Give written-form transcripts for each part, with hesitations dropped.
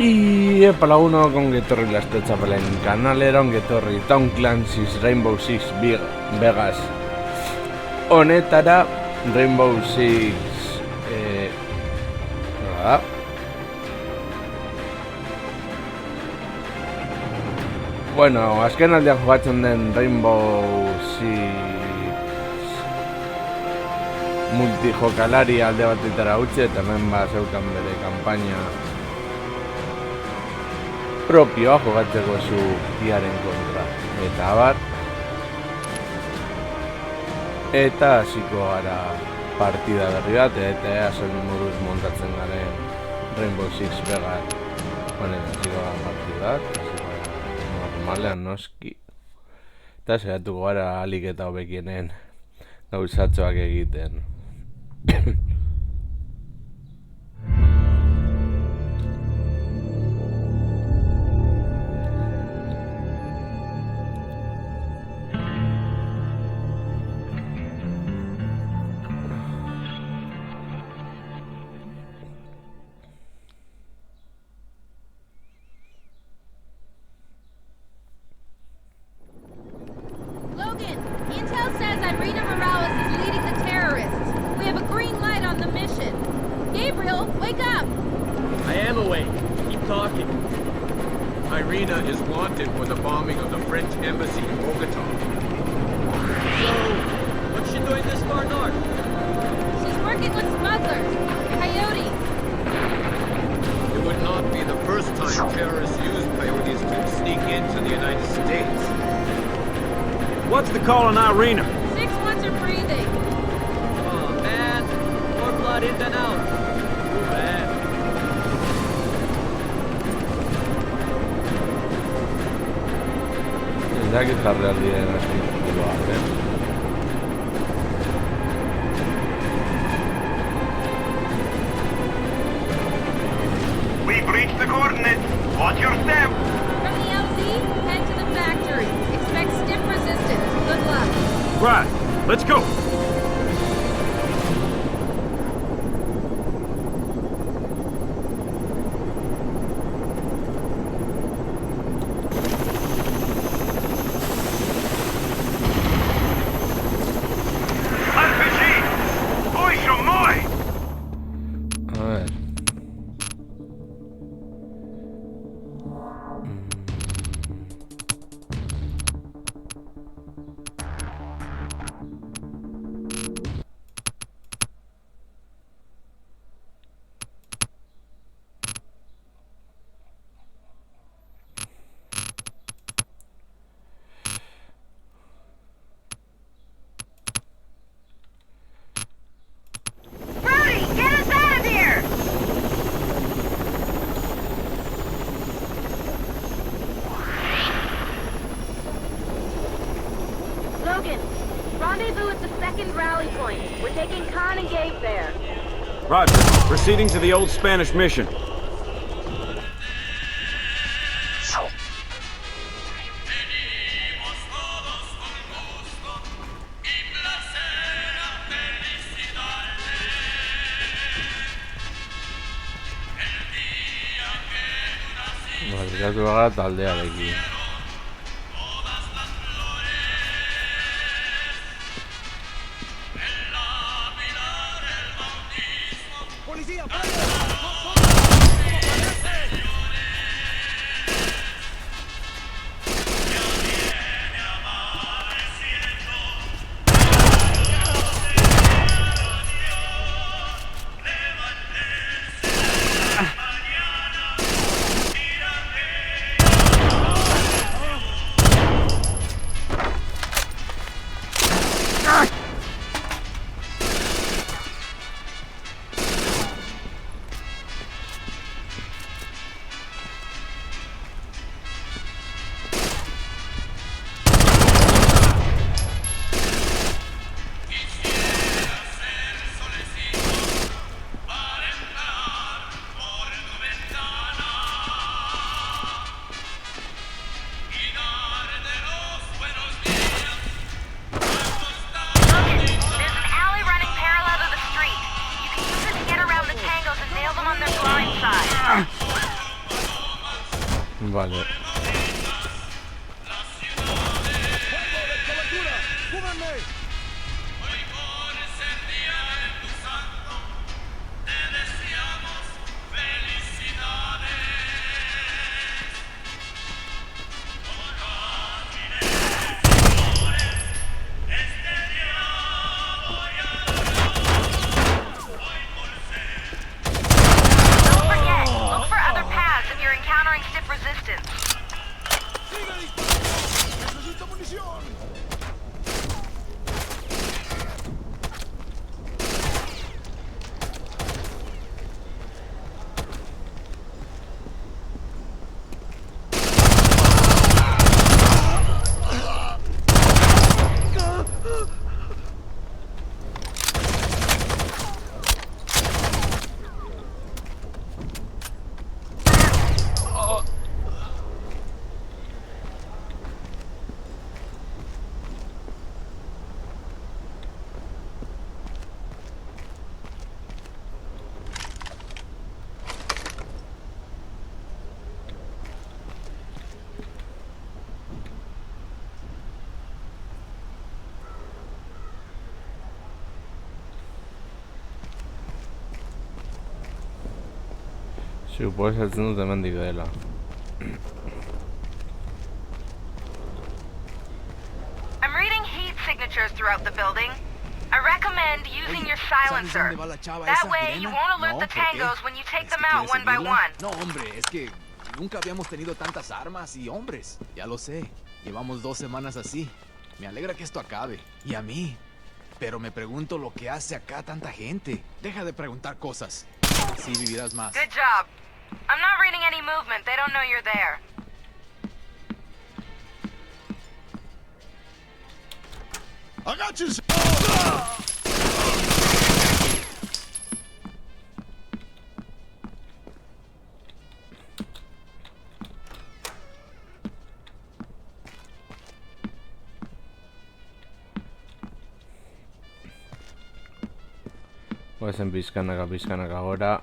Y epalaguno kongetorri laste txapelen kanalera, ongetorri Tom Clancy's Rainbow Six Vegas honetara. Rainbow Six bueno, azken aldean jogatzen den Rainbow Six multijokalari alde batetara utzi, eta hemen zeukan bere kanpaina propioa jogatzeko zu iaren kontra eta abar. Eta hasiko gara partida berri bat, eta ea zen moduz montatzen garen Rainbow Six Vegas honen hasiko gara partida bat, hasiko gara normalean noski, eta saiatuko gara alik eta hobekienen gauzatxoak egiten. Irina is wanted for the bombing of the French embassy in Bogota. So, what's she doing this far north? She's working with smugglers, coyotes. It would not be the first time terrorists use coyotes to sneak into the United States. What's the call on Irina? 6 months are breathing. Oh man, more blood in than out. Too bad. Ya que está real día en este lugar, We breached the coordinates. Watch your step. From the LZ, head to the factory. Expect stiff resistance. Good luck. Right, let's go. Rendezvous at the second rally point. We're taking Khan and Gabe there. Roger. Proceeding to the old Spanish mission. Barrikatu gara taldearekin. Vale. Don't forget, look for other paths if you're encountering stiff resistance. Suposatzen dut hemendik dela. I'm reading heat signatures throughout the building. I recommend using your silencer. That way you won't alert the tangos when you take them out one by one. No, hombre, es que nunca habíamos tenido tantas armas y hombres. Ya lo sé. Llevamos 2 semanas así. Me alegra que esto acabe. Y a mí. Pero me pregunto lo que hace acá tanta gente. Deja de preguntar cosas. Así vivirás más. Good job. I'm not reading any movement. They don't know you're there. I got you. Goazen pizkanaka gora.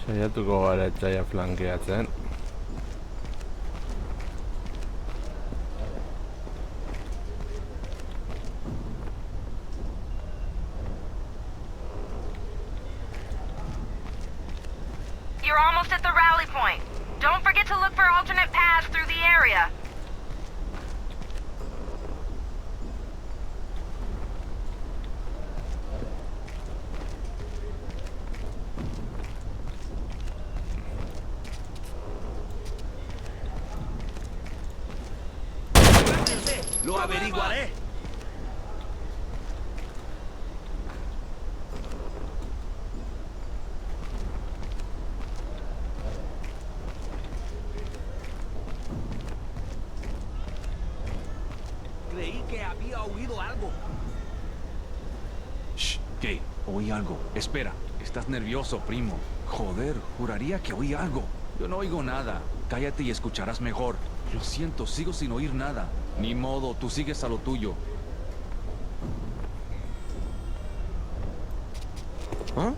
Saiatuko gara etxaia flankeatzen. You're almost at the rally point. Don't forget to look for alternate paths through the area. Lo averiguaré. Creí que había oído algo. Shh, ¿qué? Oí algo. Espera, estás nervioso, primo. Joder, juraría que oí algo. Yo no oigo nada. Cállate y escucharás mejor. Lo siento, sigo sin oír nada. Ni modo, tú sigues a lo tuyo. ¿Ah?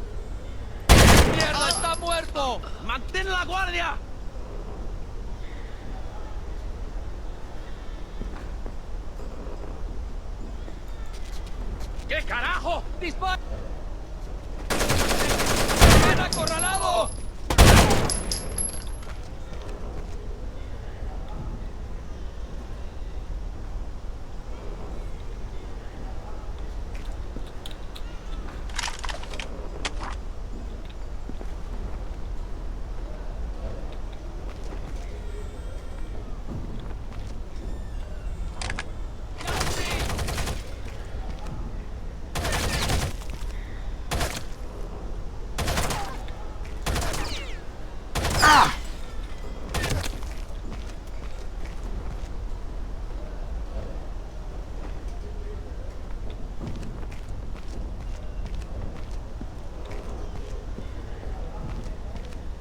¡Mierda, está muerto! ¡Mantén la guardia! ¿Qué carajo? ¡Dispara! ¡Ven acorralado!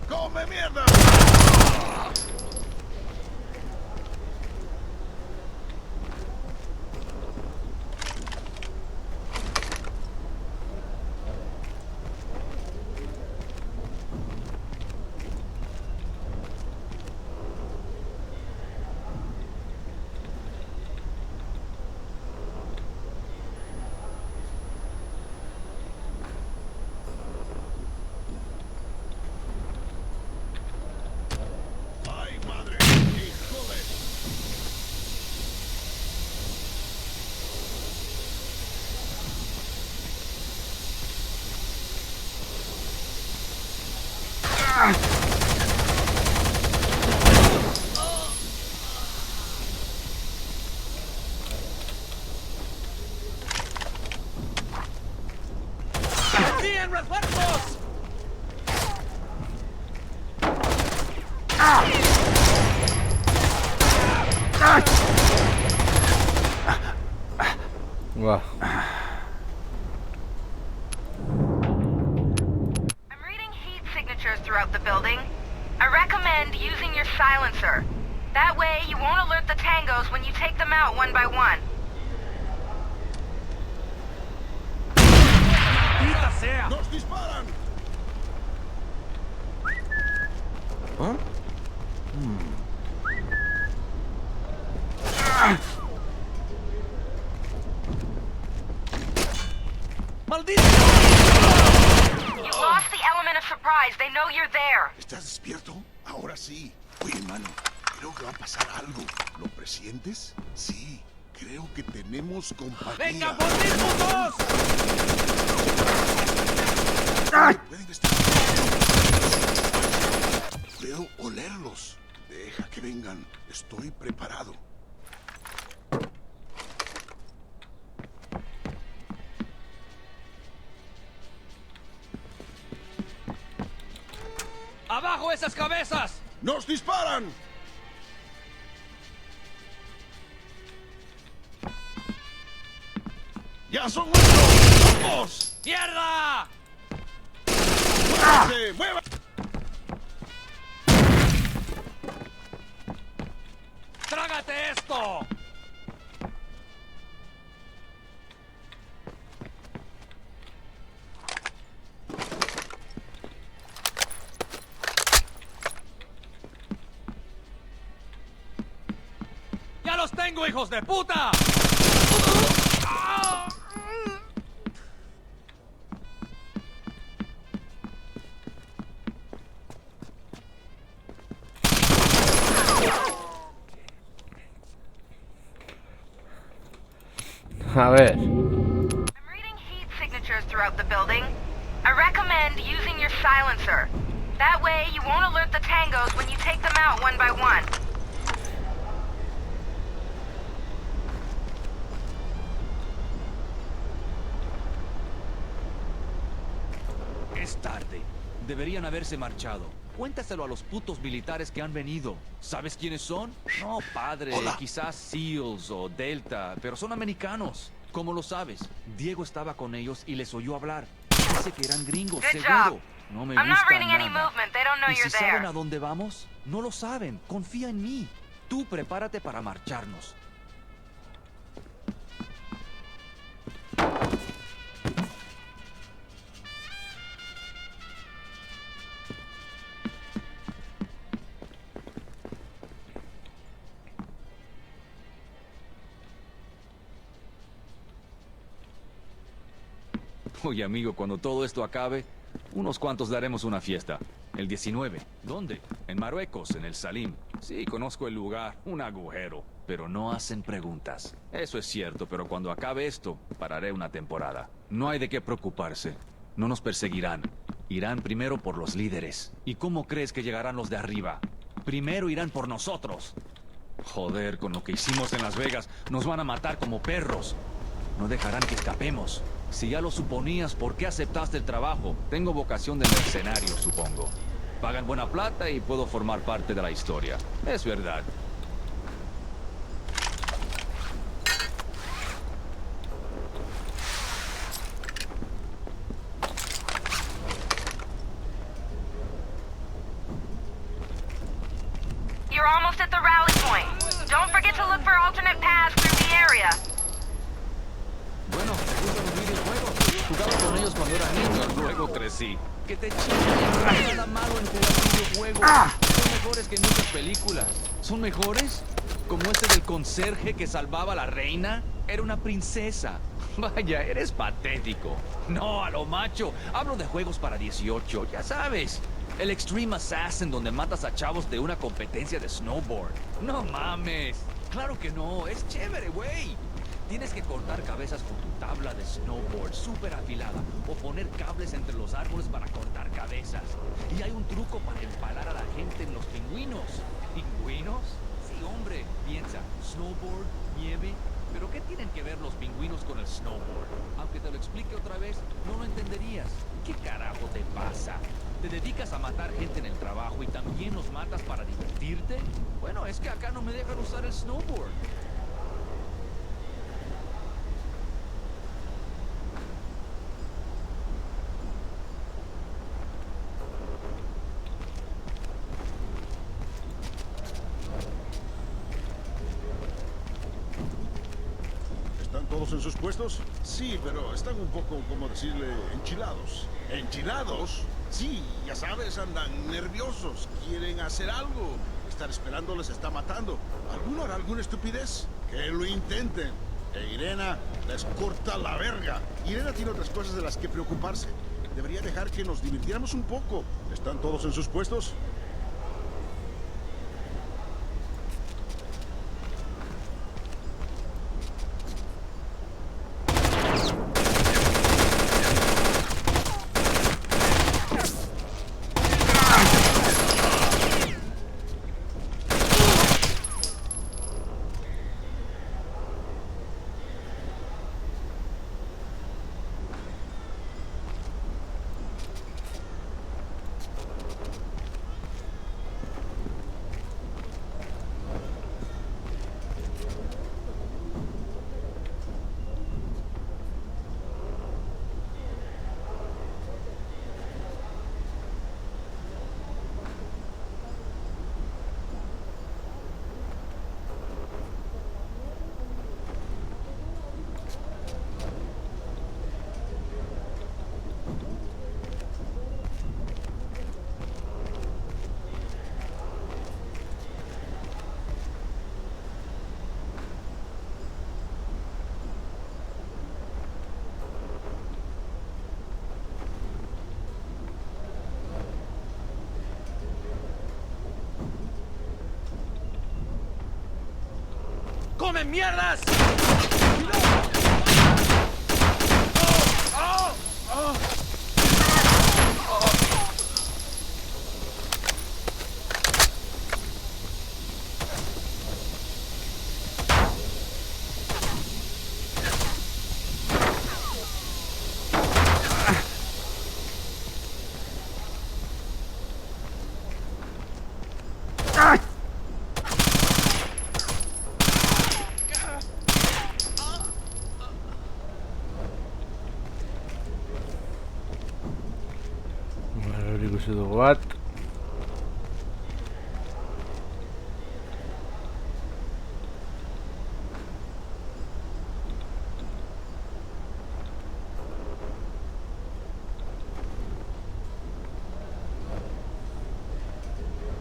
¡Come mierda! ¡Ay, madre! ¡Híjole! ¡Bien, refuerzos! Buah. I'm reading heat signatures throughout the building. I recommend using your silencer. That way, you won't alert the tangos when you take them out one by one. ¡Maldita sea! ¡Nos disparan! ¿Ah? ¡Maldita! You lost the element of surprise. They know you're there. ¿Estás despierto? Ahora sí. Oye, hermano, creo que va a pasar algo. ¿Lo presientes? Sí, creo que tenemos compañía. ¡Venga por mí, putos! Pueden estar... Puedo olerlos. Deja que vengan. Estoy preparado. ¡Abajo esas cabezas! ¡Nos disparan! ¡Ya son nuestros! ¡Vamos! ¡Mierda! ¡Muévanse! ¡Muévanse! ¡Trágate esto! ¡Ya los tengo, hijos de puta! A ver. I'm reading heat signatures throughout the building. I recommend using your silencer. That way, you won't alert the tangos when you take them out one by one. Es tarde. Deberían haberse marchado. Cuéntaselo a los putos militares que han venido. ¿Sabes quiénes son? No, padre. Hola. Quizás SEALs o Delta, pero son americanos. ¿Cómo lo sabes? Diego estaba con ellos y les oyó hablar. Dice que eran gringos, Good seguro. job. No me I'm not gusta reading any nada. movement. They don't know ¿Y you're si saben there. a dónde vamos? No lo saben. Confía en mí. Tú prepárate para marcharnos. Oye, amigo, cuando todo esto acabe, unos cuantos daremos una fiesta. El 19. ¿Dónde? En Marruecos, en el Salim. Sí, conozco el lugar, un agujero. Pero no hacen preguntas. Eso es cierto, pero cuando acabe esto, pararé una temporada. No hay de qué preocuparse. No nos perseguirán. Irán primero por los líderes. ¿Y cómo crees que llegarán los de arriba? Primero irán por nosotros. Joder, con lo que hicimos en Las Vegas, nos van a matar como perros. No dejarán que escapemos. Si ya lo suponías, ¿por qué aceptaste el trabajo? Tengo vocación de mercenario, supongo. Pagan buena plata y puedo formar parte de la historia. Es verdad. You're almost at the rally point. Don't forget to look for alternate paths through the area. Bueno, me gustan los videojuegos. Jugaba con ellos cuando era niño, luego crecí. Que te chinguen, no hay nada malo en jugar videojuegos. Son mejores que muchas películas. ¿Son mejores? Como este del conserje que salvaba a la reina. Era una princesa. Vaya, eres patético. No, a lo macho. Hablo de juegos para 18, ya sabes. El Extreme Assassin, donde matas a chavos de una competencia de snowboard. No mames. Claro que no, es chévere, güey. Tienes que cortar cabezas con tu tabla de snowboard súper afilada o poner cables entre los árboles para cortar cabezas. Y hay un truco para empalar a la gente en los pingüinos. ¿Pingüinos? Sí, hombre, piensa. Snowboard, nieve. ¿Pero qué tienen que ver los pingüinos con el snowboard? Aunque te lo explique otra vez, no lo entenderías. ¿Qué carajo te pasa? ¿Te dedicas a matar gente en el trabajo y también los matas para divertirte? Bueno, es que acá no me dejan usar el snowboard. ¿Están todos en sus puestos? Sí, pero están un poco, como decirle, enchilados. ¿Enchilados? Sí, ya sabes, andan nerviosos, quieren hacer algo. Estar esperando les está matando. ¿Alguno hará alguna estupidez? Que lo intenten. E Irena les corta la verga. Irena tiene otras cosas de las que preocuparse. Debería dejar que nos divirtiéramos un poco. ¿Están todos en sus puestos? ¡Comen mierdas! bat.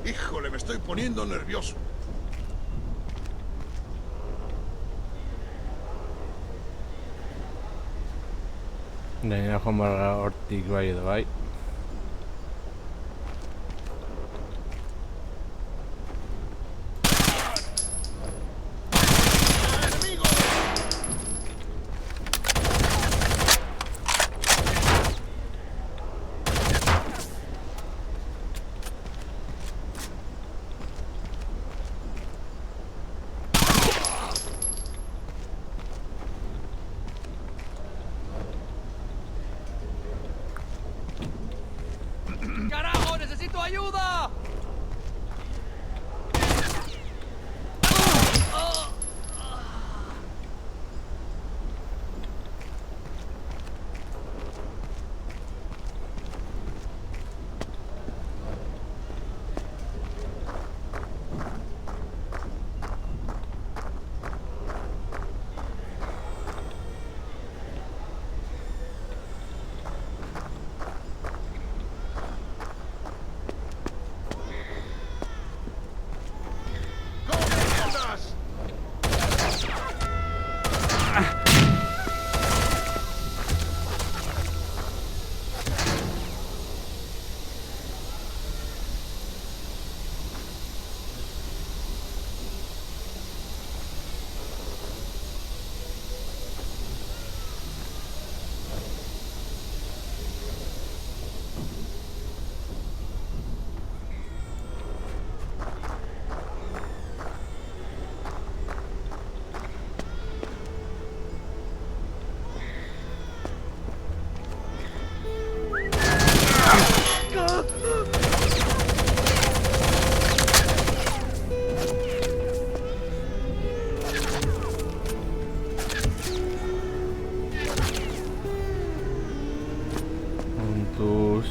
Híjole, me estoy poniendo nervioso. Gainera joan barra hortik bai edo bai. ¡Carajo! ¡Necesito ayuda! Juntos.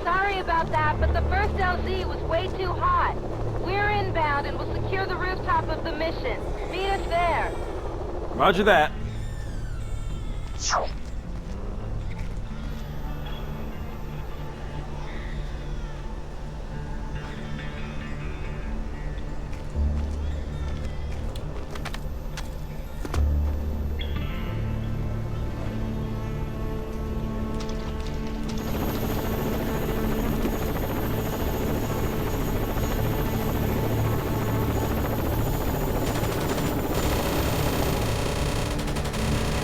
Sorry about that, but the first LZ was way too hot. We're inbound and will secure the rooftop of the mission. Meet us there. Roger that.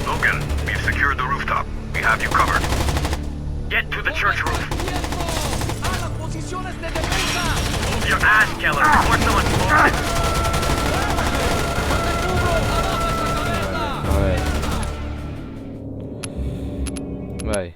Logan, we've secured the rooftop. We have you covered. Get to the church roof. ¡A las posiciones de defensa! Move your ass, killer, before someone spawns it. A ver. Bai.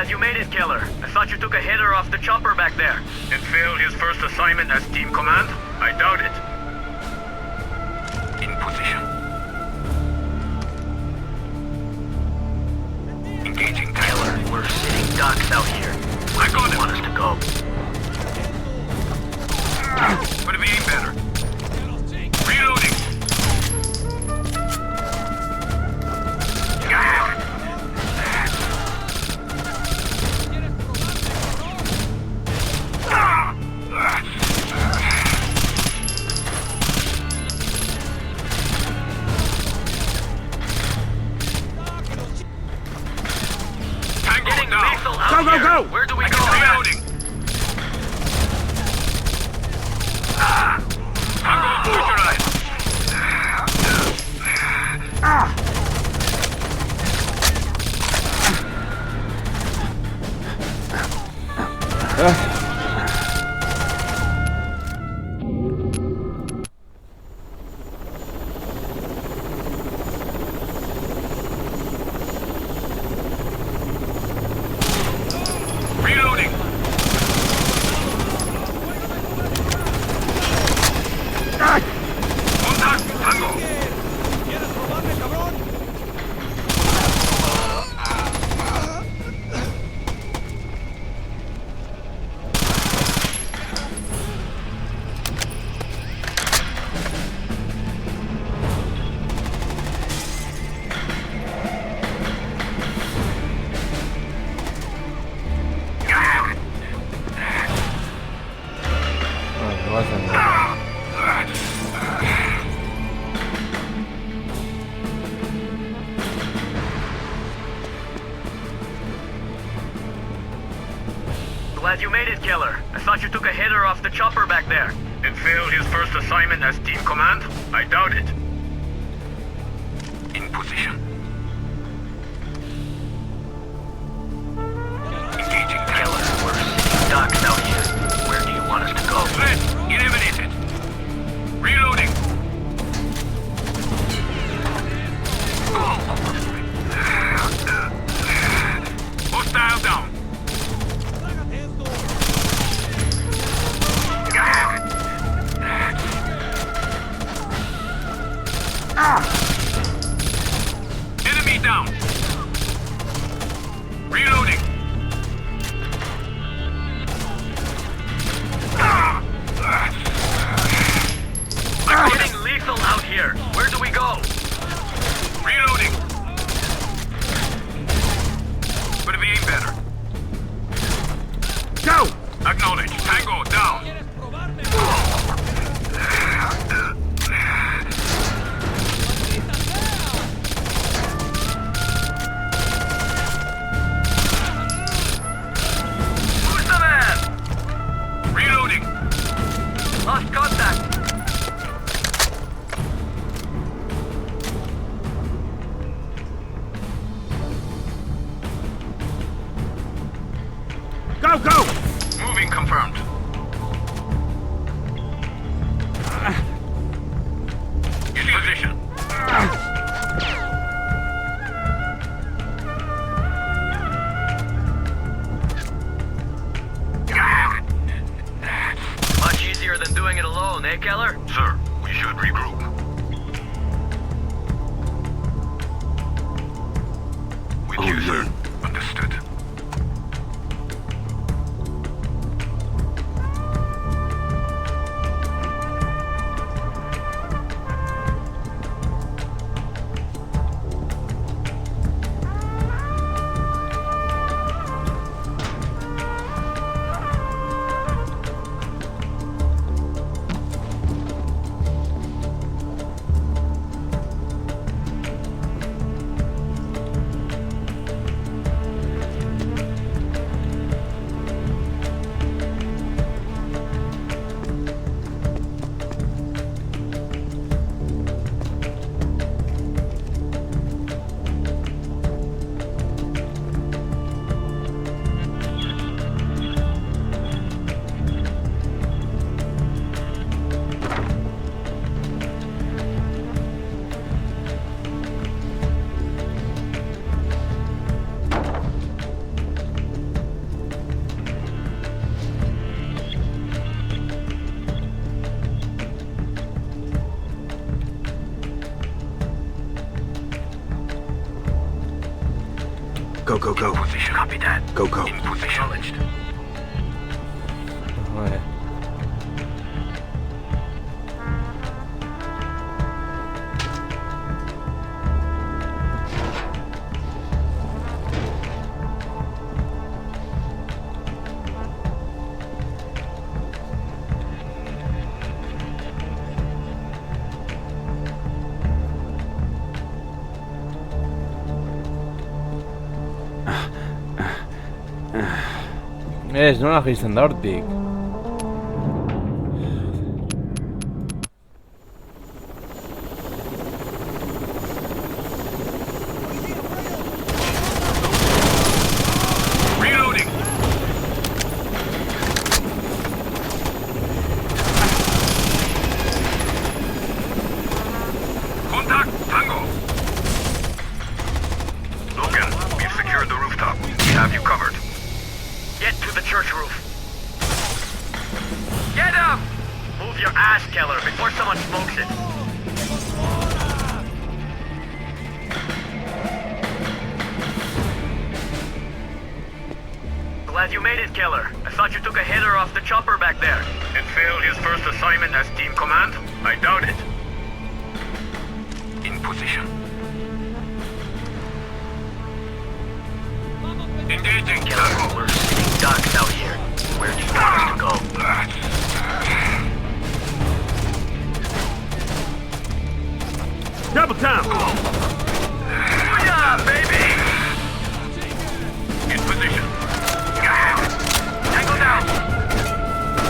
Glad you made it, Keller. I thought you took a hitter off the chopper back there. And failed his first assignment as team command? I doubt it. In position. Engaging Keller. We're sitting ducks out here. I got him. Want us to go? Would it be better? Reloading. Go, go, go! Where do we go? Reloading. I'm going to neutralize. Glad you made it, Keller. I thought you took a hitter off the chopper back there. And failed his first assignment as team command? I doubt it. In position. Engaging Keller. We're sitting ducks out here. Where do you want us to go? Threat eliminated. Reloading. Hostile down. Enemy down. Reloading. I'm getting lethal out here. Where do we go? Reloading. Would it be aimed better? Go! Acknowledge. Tango down. Lost contact. Go, go! Moving confirmed. In position. Much easier than doing it alone, eh, Keller? Sir, we should regroup. With you, sir. Understood. Go, go, go. In position. Copy that. Go, go. In position. Acknowledged. Ouais. Ez, nola jaisten da hortik? Reloading. Contact, Tango. Logan, we've secured the rooftop. We have you covered. Get to the church roof. Get up! Move your ass, Keller, before someone smokes it. Glad you made it, Keller. I thought you took a hitter off the chopper back there. And failed his first assignment as team command? I doubt it. In position. Engaging, Keller. We're sitting ducks out here. Where do you want us to go? Double time! Booyah, baby! In position. Tango down!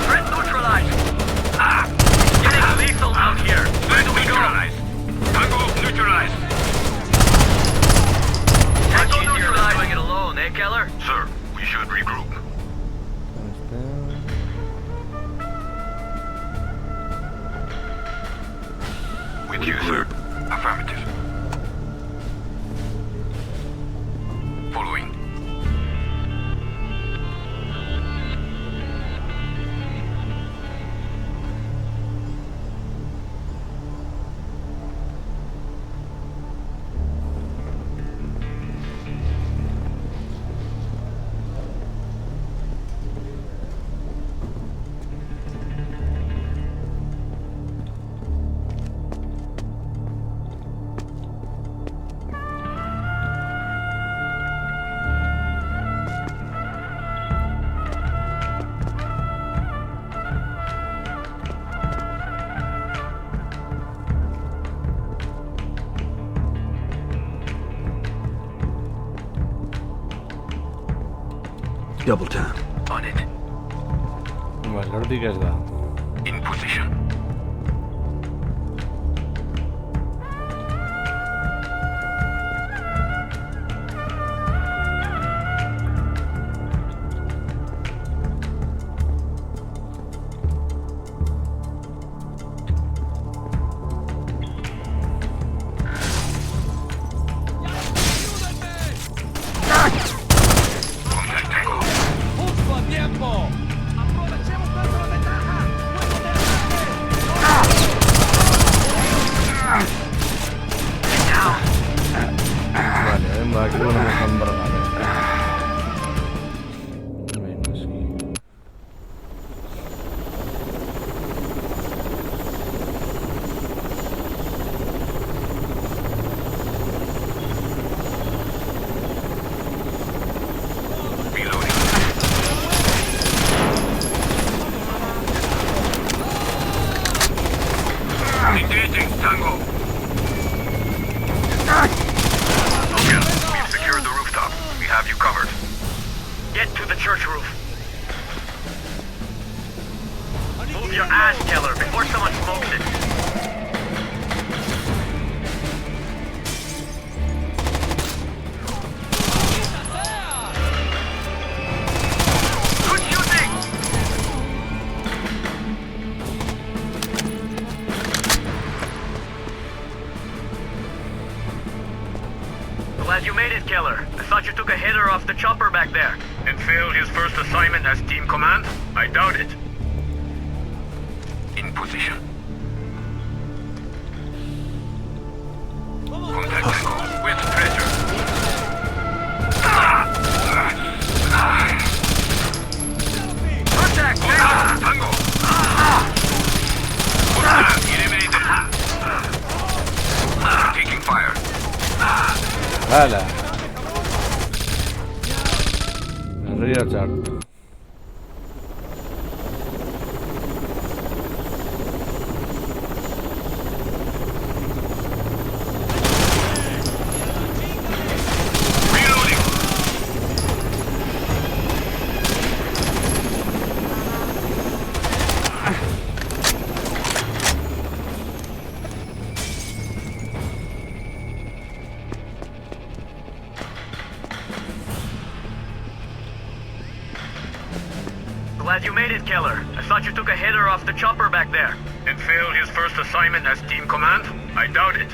Threat neutralized! Getting lethal out here! Where do we go? Tango neutralized! Tango neutralized! Doing it alone, eh, Keller? Sir, we should regroup. With you, sir. Affirmative. Following. Double time. On it. Vale, hortik ez da. In position. Aquí una hamburger. Venga, sí. Engaging, Tango. Logan, we've secured the rooftop. We have you covered. Get to the church roof. Move your ass, Keller, before someone smokes it. Good shooting! Glad you made it, Keller. I thought you took a hitter off the chopper back there. And failed his first assignment as team command? I doubt it. In position. Contact Tango with treasure. Hala. Herrira txartu. Glad you made it, Keller. I thought you took a hitter off the chopper back there. And failed his first assignment as team command? I doubt it.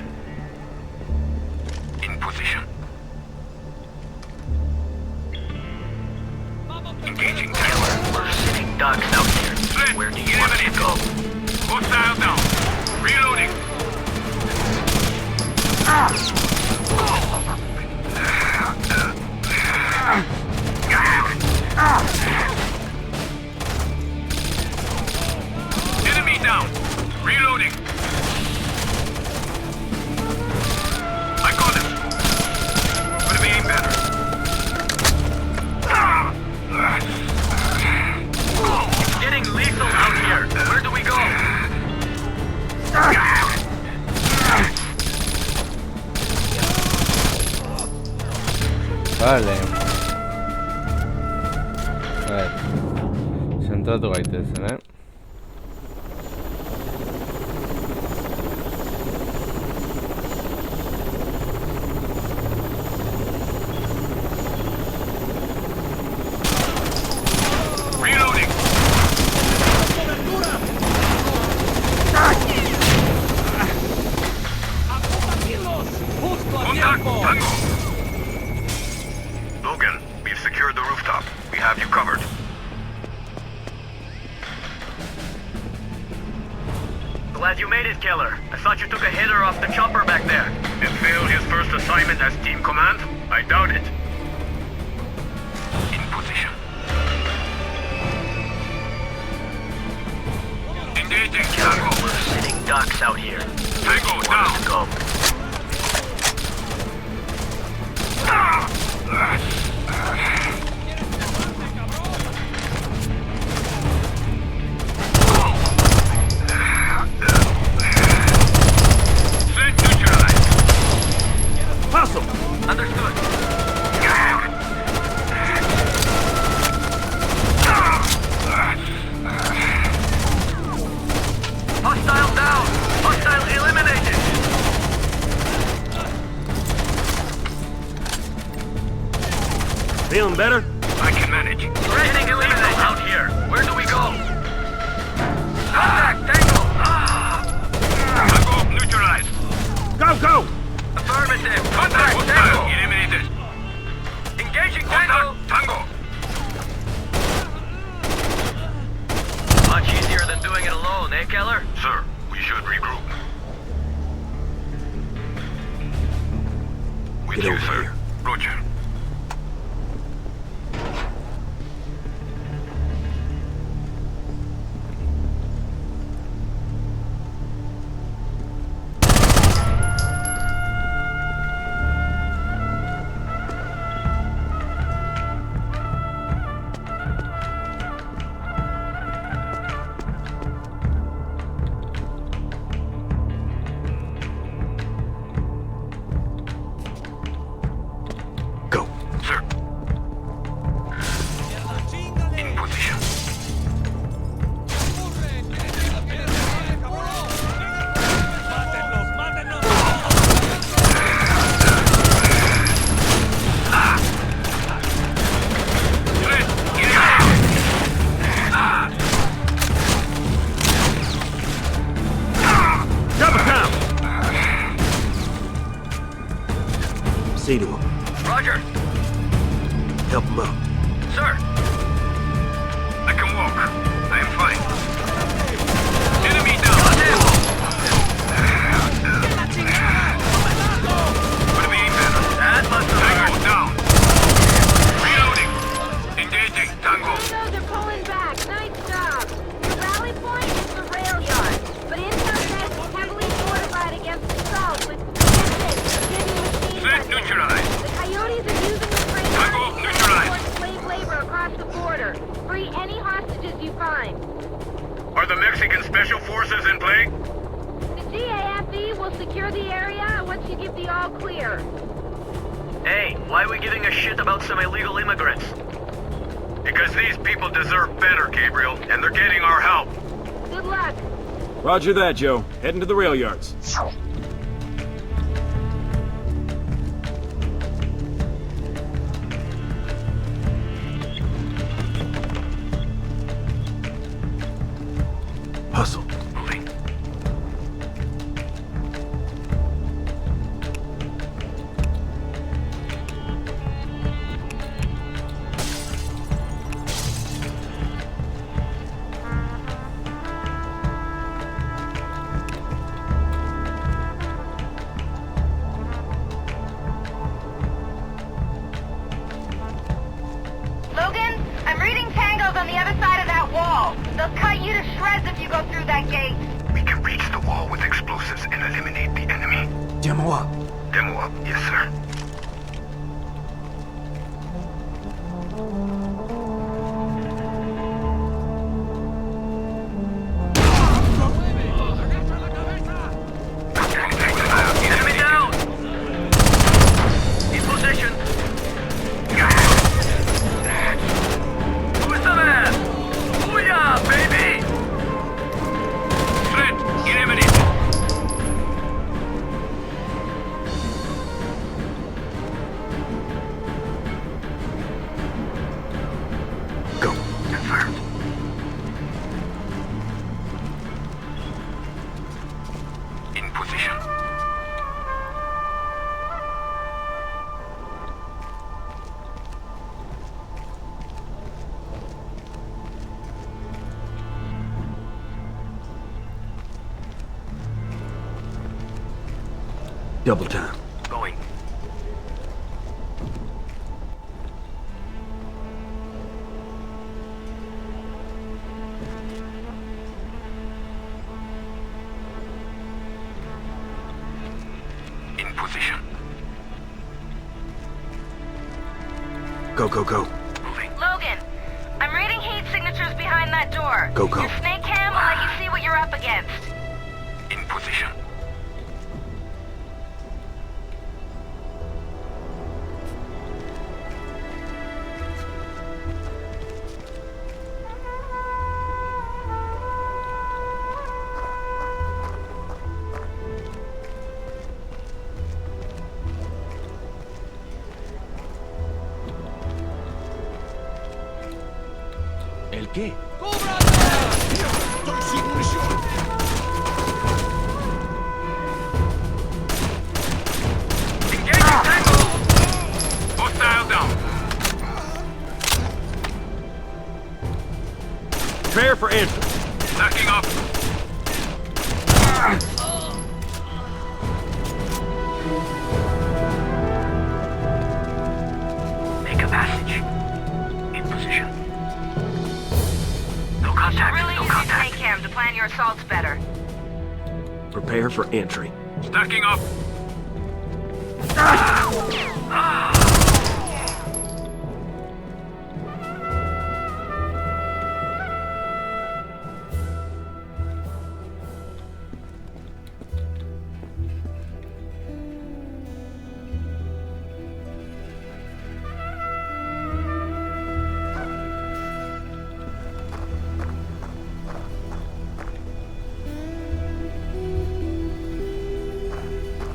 In position. Engaging Keller. We're sitting ducks out here. Where do you want to go? Hostile down. Reloading. Enemy down. Reloading. I got him. Could be better. It's getting lethal out here. Where do we go? Vale. Zentratu gaitezen, Reloading. Contact, Tango. Logan, we've secured the rooftop. We have you covered. Glad you made it, Keller. I thought you took a hitter off the chopper back there. And failed his first assignment as team command? I doubt it. In position. Engaging Tango. We're sitting ducks out here. Tango down. Go. Understood. Hostile down. Hostile eliminated. Feeling better? I can manage. Getting eliminated out here. Where do we go? Contact, Tango. Tango, neutralized. Go, go! Affirmative. Contact, Tango. Eliminated. Engaging Tango. Tango. Much easier than doing it alone, eh, Keller? Sir, we should regroup. With Get you, over sir. here. Roger. See to him. Roger. Help him up. Sir. I can walk. I am fine. Enemy down. Could be better. That must have Tango down. Reloading. Engaging. Tango. They're pulling back. Nice job. Your rally point is the rail yard, but inside that is heavily fortified against assault with distance, hidden machine guns. Neutralized. forces in play? The GAFE will secure the area once you give the all clear. Hey, why are we giving a shit about some illegal immigrants? Because these people deserve better, Gabriel, and they're getting our help. Good luck. Roger that, Joe. Heading to the rail yards. Hustle. Moving. Logan, I'm reading tangos on the other side of that wall. They'll cut you to shreds if you go through that gate. We can reach the wall with explosives and eliminate the enemy. Demo up. Demo up, yes, sir. Enemy down! In position! Who's the man? Booyah, baby! Threat eliminated! Go. Confirmed. In position. Double time. Going. In position. Go, go, go. Moving. Logan, I'm reading heat signatures behind that door. Go, go. Your snake cam will let you see what you're up against. In position. ¿El qué? Estoy sin munición. Engaging tango! Hostile down. Prepare for entry. Stacking up. Make a passage. In position. No contact. Really No use your snake contact. cam to plan your assaults better. Prepare for entry. Stacking up.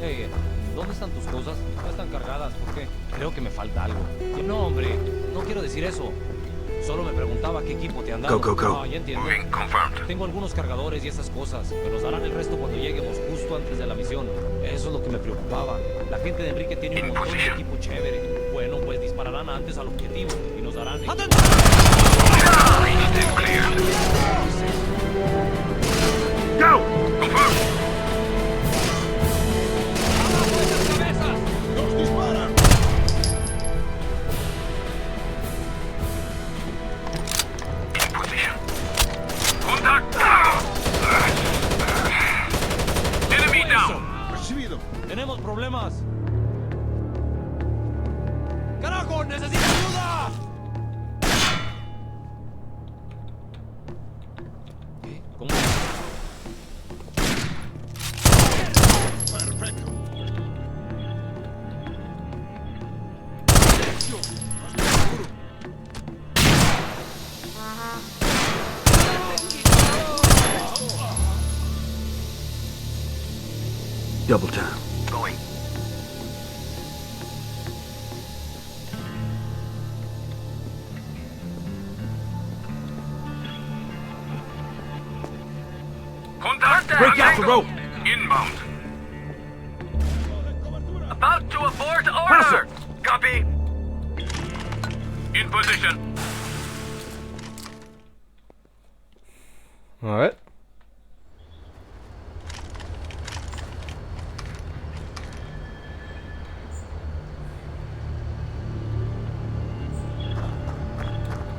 Hey, ¿dónde están tus cosas? No están cargadas, ¿por qué? Creo que me falta algo. No, hombre, no quiero decir eso. Solo me preguntaba qué equipo te han dado. Go, go, go. Ah, ya entiendo. Moving. Confirmed. Tengo algunos cargadores y esas cosas, pero nos darán el resto cuando lleguemos, justo antes de la misión. Eso es lo que me preocupaba. La gente de Enrique tiene un montón de equipo chévere. Bueno, pues dispararán antes al objetivo y nos darán... Go! Confirmed. ¡Nos disparan! In position. Contact. Enemy down. Recibido. ¡Tenemos problemas! ¡Carajo! ¡Necesito ayuda! ¿Qué? ¿Cómo? Double time. Going. Contact! Break out the rope! Inbound. About to abort order! Hustle. Copy. In position. Alright.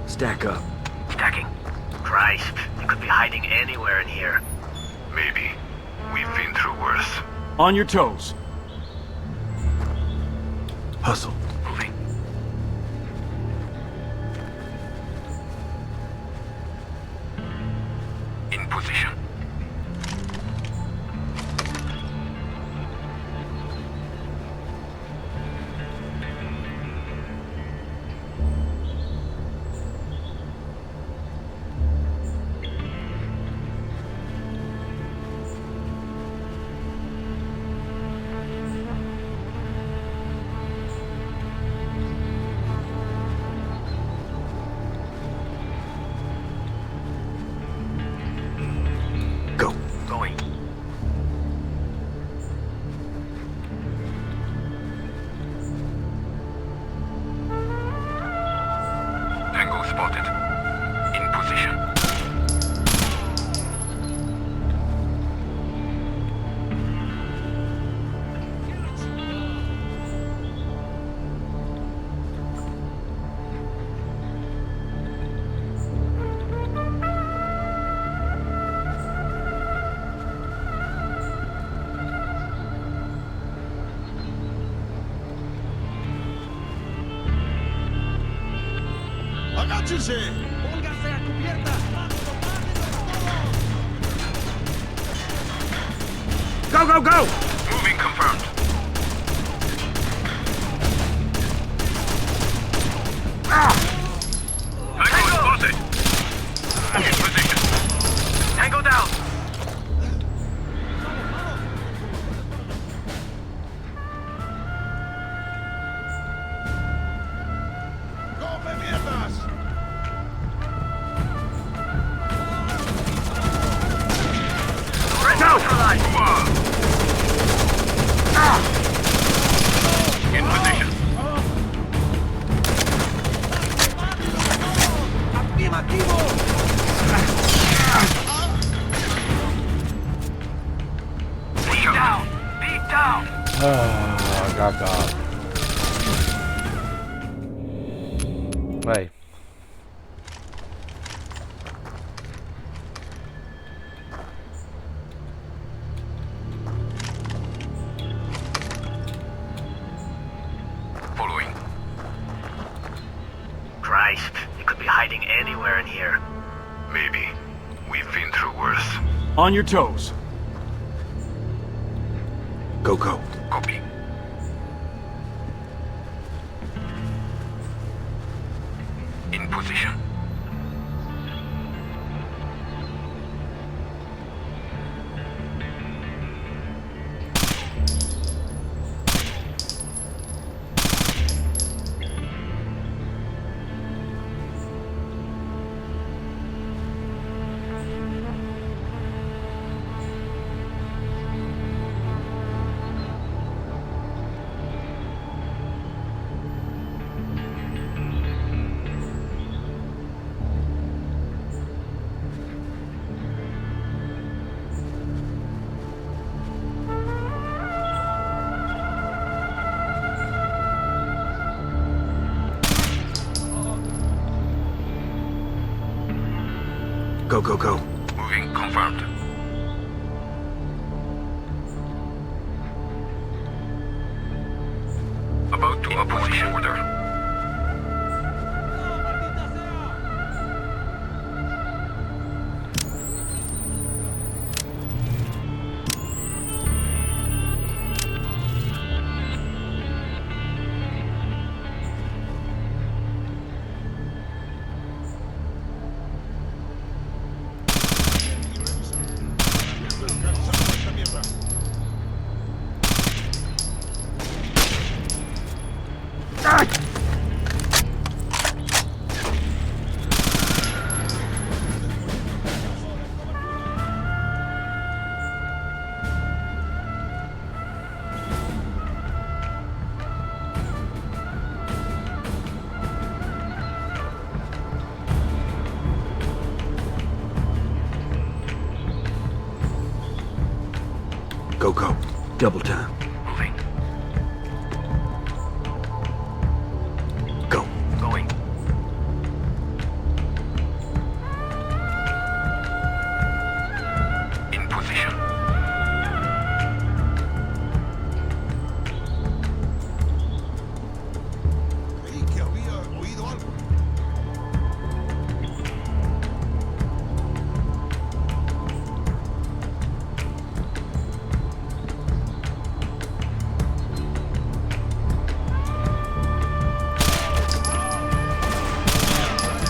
Stack up. Stacking. Christ, you could be hiding anywhere in here. Maybe. We've been through worse. On your toes. Hustle. Moving. In position. Go. Going. Tango spotted. In position. ¡Agáchense! ¡Pónganse a cubierta! Go, go, go! Moving confirmed. Tango spotted. In position. Tango down. ¡Come mierdas! Neutralized. In position. Beat down. Beat down. Gaga. Vai. Following. Christ, you could be hiding anywhere in here. Maybe. We've been through worse. On your toes. Go, go. Copy. In position. Go, go, go. Moving confirmed. About to opposition order. Go. Double time. Moving. Go. Going. In position. Creí que había oído algo.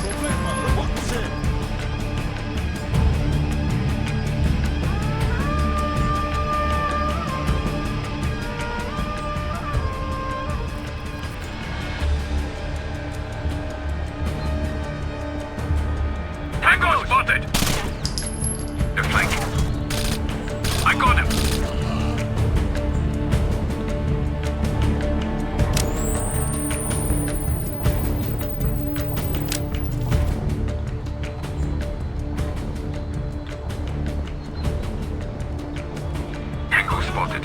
Problema, repórtese. Tango spotted! They're flanking. I got him! Tango spotted.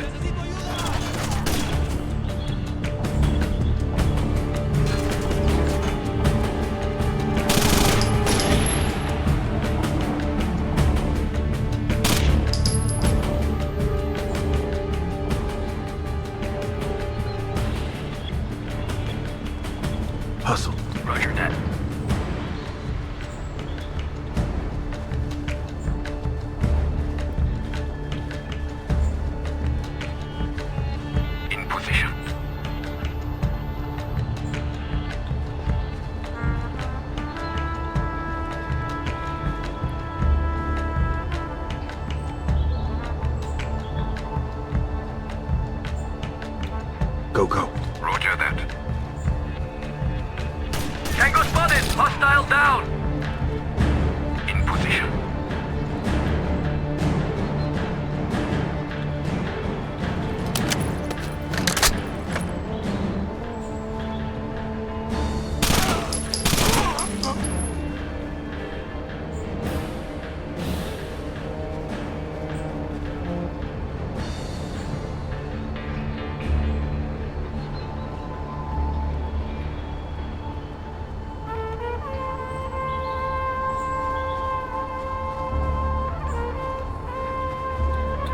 Hustle. Roger that. In position. Go. Roger that. Tango spotted! Hostile down! In position.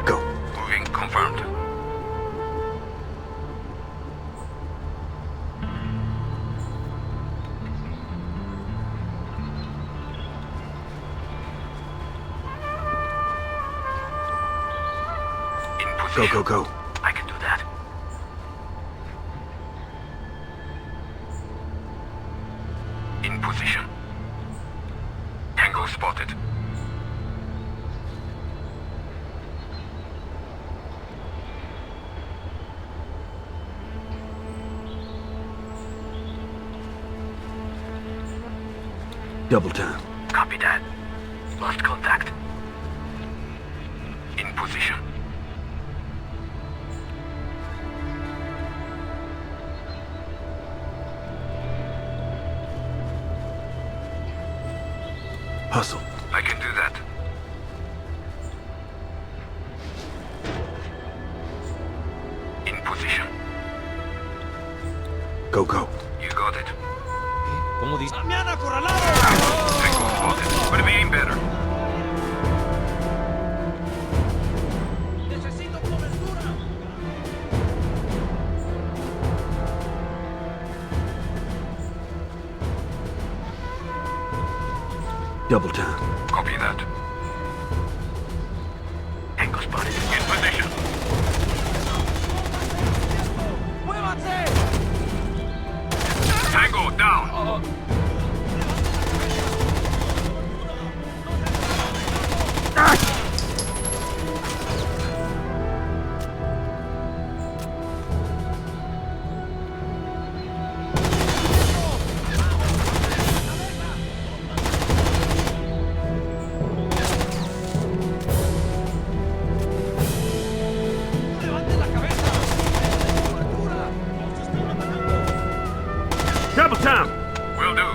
Go. Moving confirmed. In position. Go. I can do that. In position. Tango spotted. Double time. Copy that. Lost contact. In position. Hustle. I can do that. In position. Go. You got it. ¿Cómo dice? Tango spotted. But we aim better. Double time. Copy that. Tango spotted. In position. Tango down. Double time. Will do.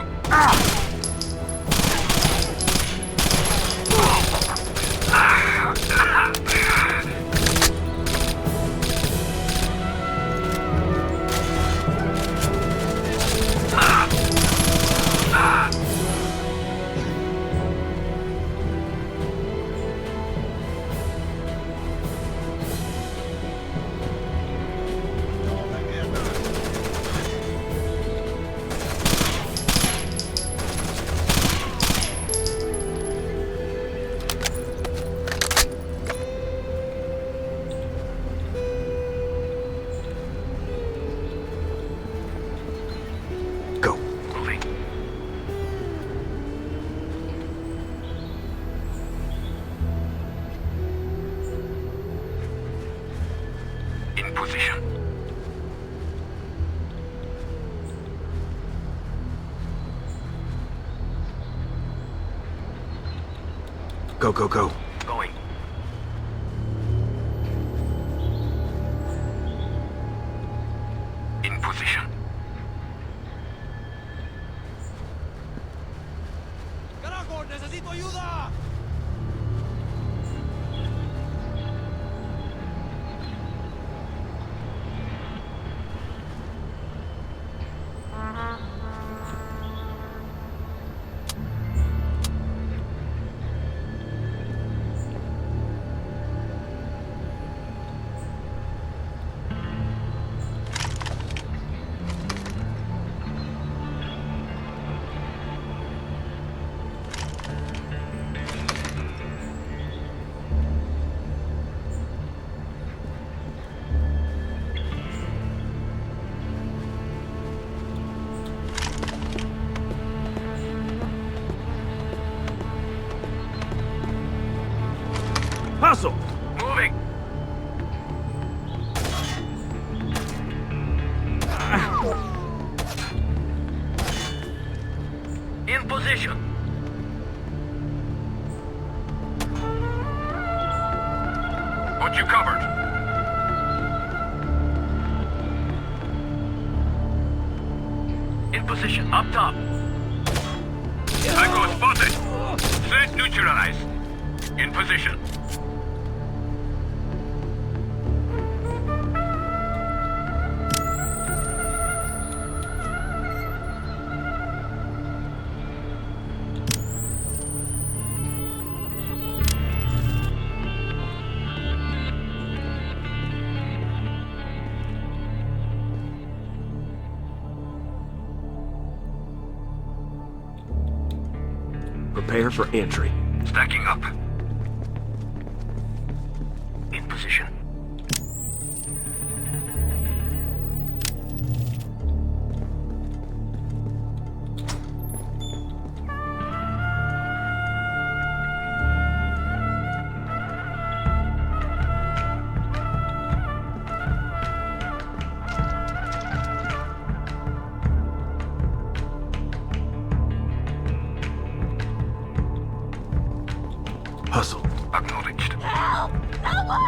position. Go, go, go. Going. In position. ¡Carajo! ¡Necesito ayuda! Hustle! Moving. In position. Got you covered. In position, up top. Tango spotted. Threat neutralized. In position. Prepare for entry. Stacking up. In position. Hustle. Acknowledged.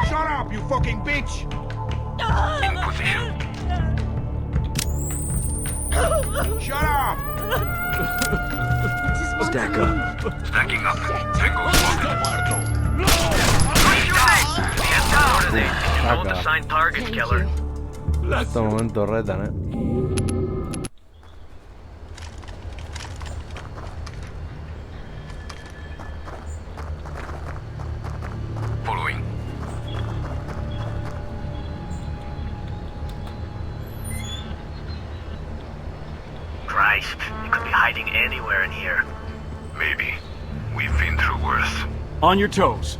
Shut up, you fucking bitch! In position. Shut up! Stack up. Stacking up. Tango spotted. You don't assign targets, Keller. En este momento retan, Following. Christ, he could be hiding anywhere in here. Maybe. We've been through worse. On your toes.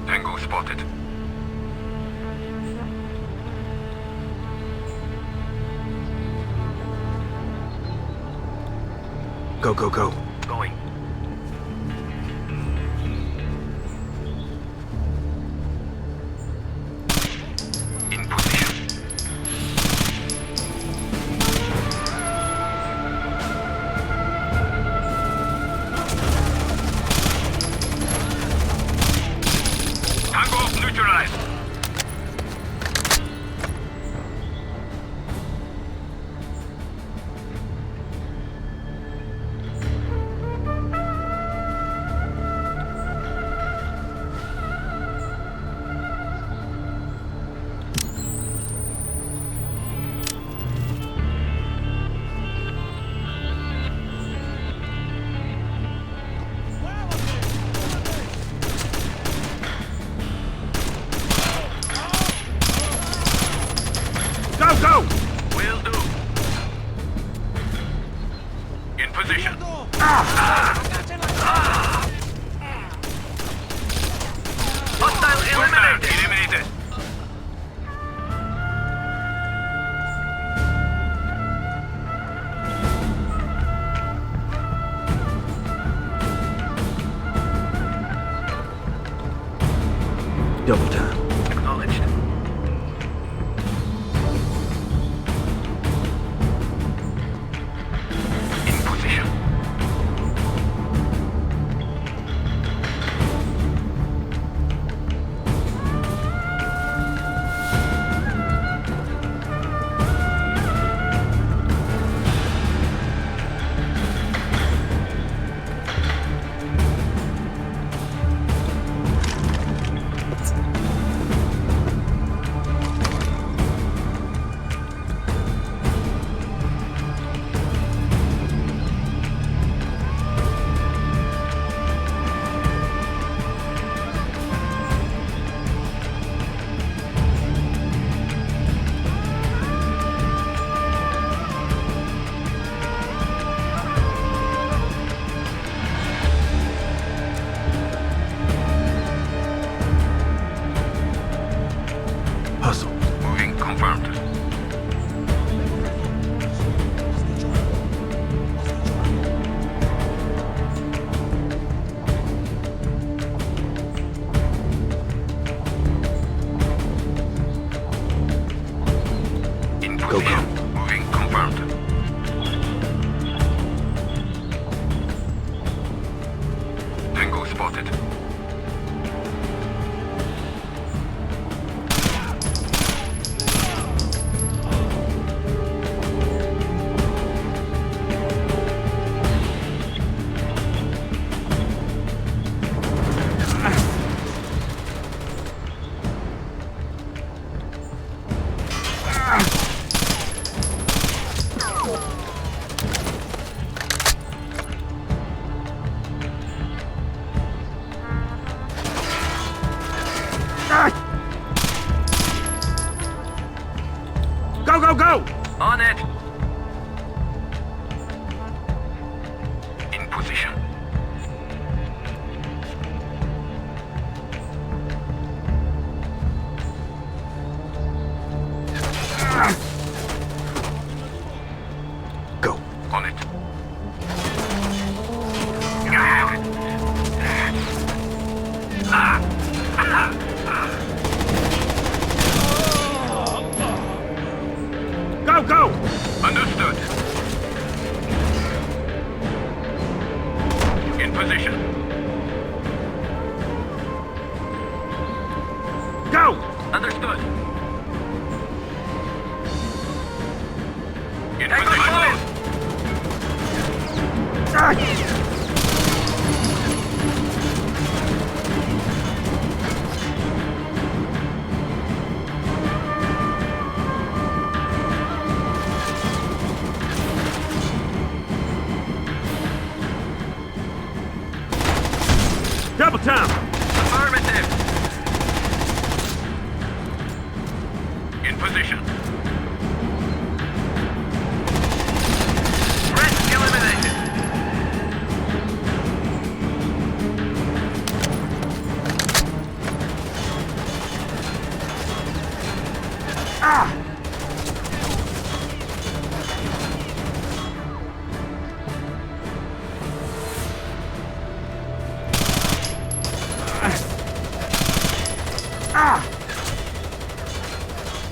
Tango spotted. Go, go, go. Going. In position. Tango neutralized. position. Hostile eliminated. Double time. Acknowledged. In position. Hustle. Moving confirmed. In position. Moving confirmed. Tango spotted. Go, go, go! On it. In position. Go. On it. Go, go! Understood. In position. Go! Understood. In position. Double time! Affirmative. In position. Threat eliminated.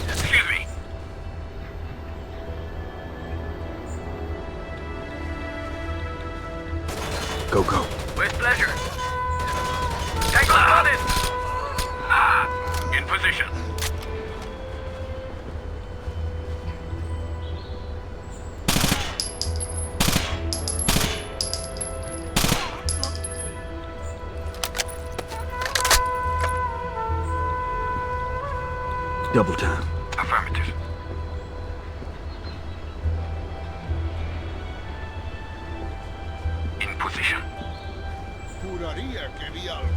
Excuse me. Go, go. With pleasure. Tango spotted. In position. Double time. Affirmative. In position. Juraría que vi algo.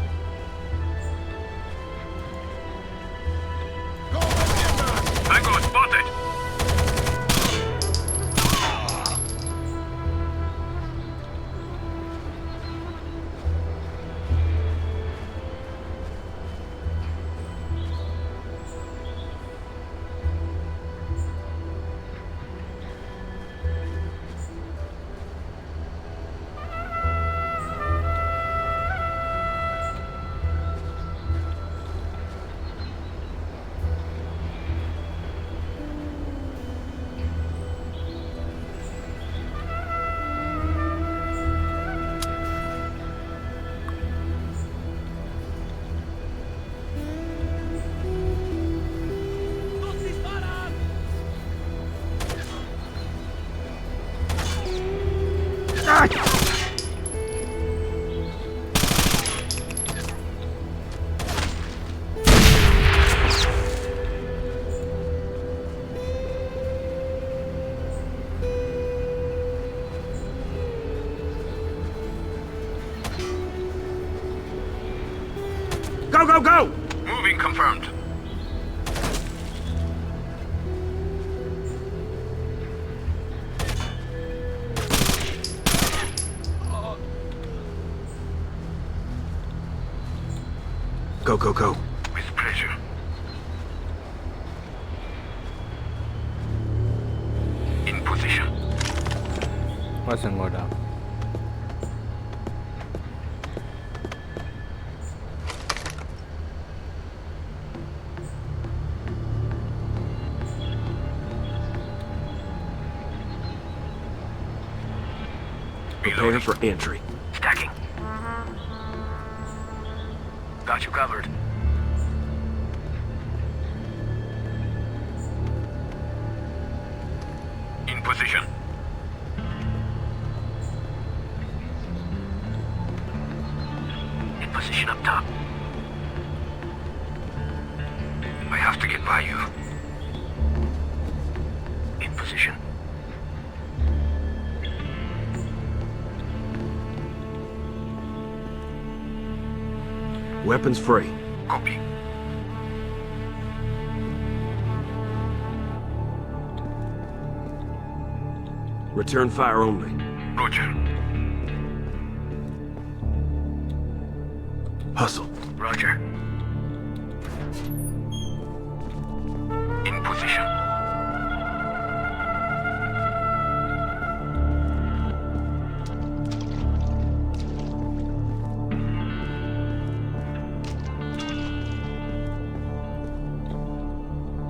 ¡Go, Tango spotted. Go, go, go! Moving confirmed. Go, go, go. With pleasure. In position. Vas engorda. Prepare for entry. Stacking. Got you covered. In position. In position up top. I have to get by you. In position. Weapons free. Copy. Return fire only. Roger. Hustle. Roger. In position.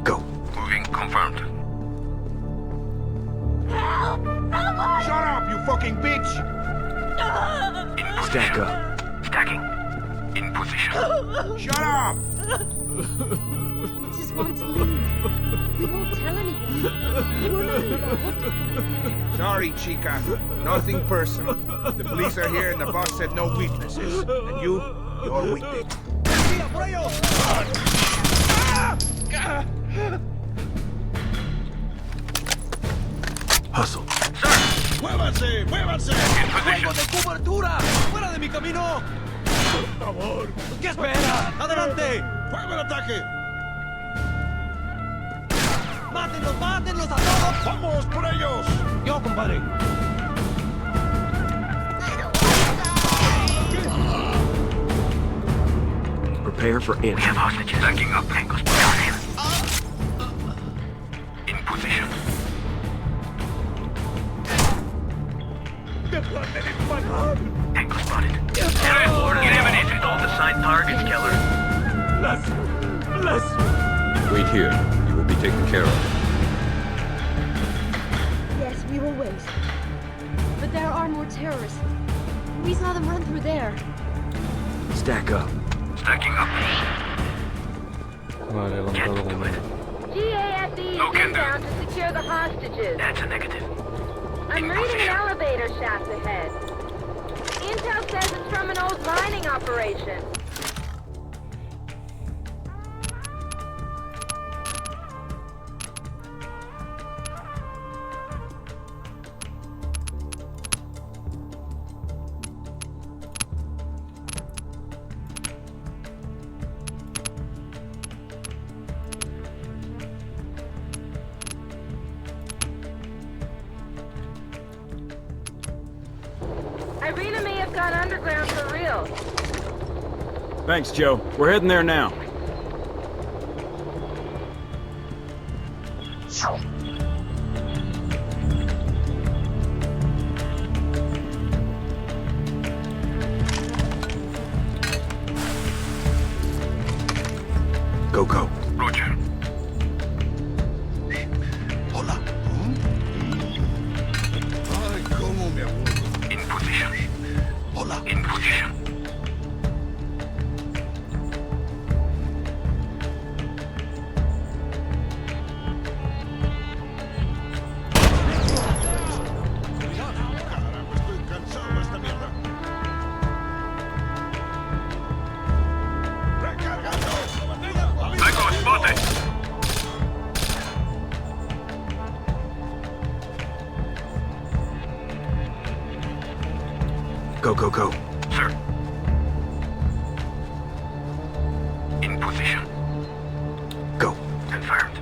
Go. Moving confirmed. Shut up, you fucking bitch! In position. Stack up. Stacking. In position. Shut up! We just want to leave. We won't tell anyone. We're not involved. Sorry, Chica. Nothing personal. The police are here and the boss said no witnesses. And you're with it. Hustle. ¡Muévanse! ¡Muévanse! In position. de cobertura! ¡Fuera de mi camino! ¡Por favor! ¿Qué espera? ¡Adelante! ¡Fuego al ataque! ¡Mátenlos, mátenlos a todos! ¡Vamos por ellos! Yo, compadre. Prepare for We entry. have hostages. Backing up. Angles behind. In position. Angle spotted. Eliminated all the signed targets, Keller. Wait here. You will be taken care of. Yes, we will wait. But there are more terrorists. We saw them run through there. Stack up. Stacking up. Vale, con Can't todo do con it. GAFE No is can do. inbound to secure the hostages. That's a negative. I'm In reading an position. elevator shaft ahead. Intel says it's from an old mining operation. Irina may have gone underground for real. Thanks, Joe. We're heading there now. Go, go. Roger. Hola. Ay, cómo me aburro. In position. Hola. In position. Caramba, estoy cansado de esta mierda. ¡Recargando! Echo spotted. Go, go, go. Sir. position. Go. Confirmed.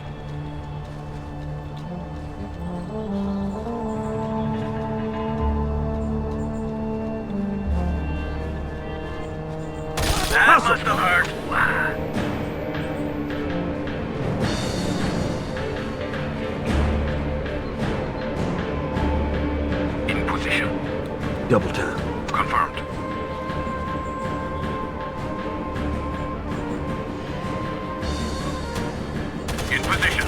That must have hurt. In position. Double time. Confirmed. In position.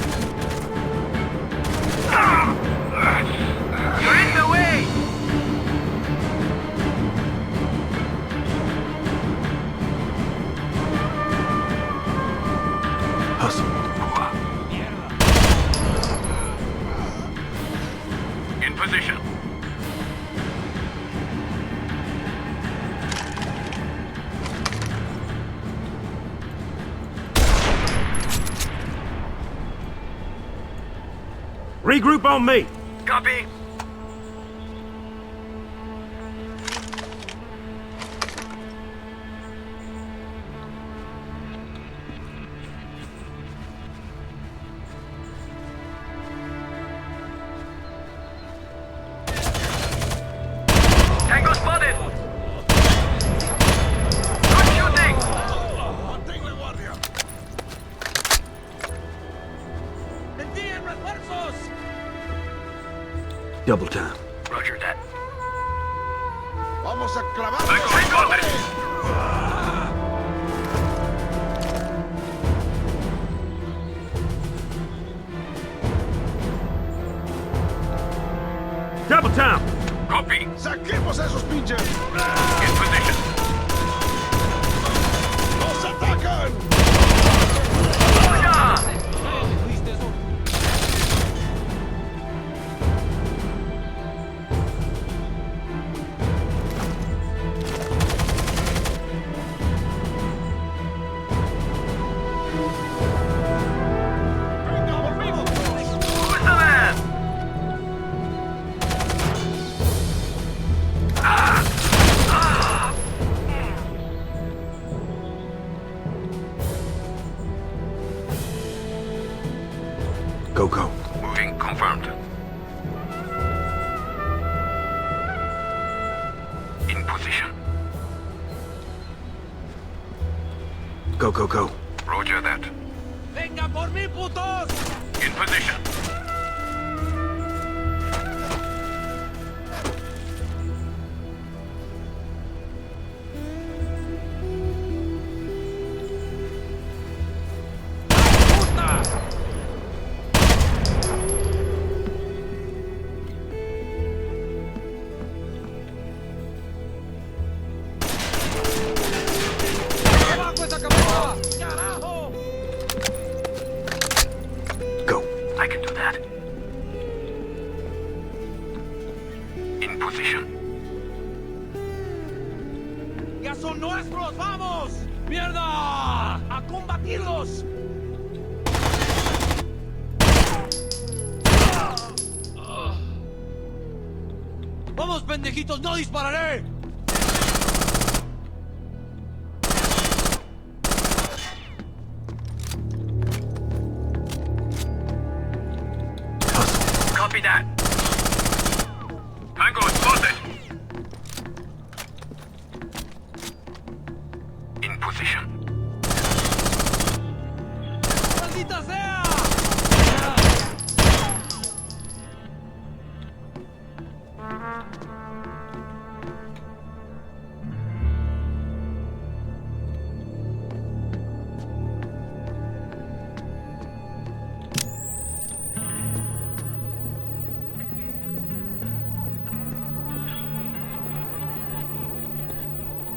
You're in the way! Hustle. In position. Regroup on me. Copy. Tango spotted. Good shooting. Mantén la guardia. ¡Envíen refuerzos! Double time. Roger that. Vamos a clavar. Tango spotted. Double time. Copy. Saquemos a esos pinches. In position. ¡Nos atacan! Ya. Who's the man? Go, go. Moving confirmed. In position. Go, go, go. Roger that. ¡Venga por mí, putos! In position. ¡Abajo esa cabeza! ¡Carajo! Go. I can do that. In position. ¡Ya son nuestros! ¡Vamos! ¡Mierda! ¡A combatirlos! ¡Vamos, pendejitos! ¡No dispararé! Copy that. Tango spotted. In position. ¡Maldita sea!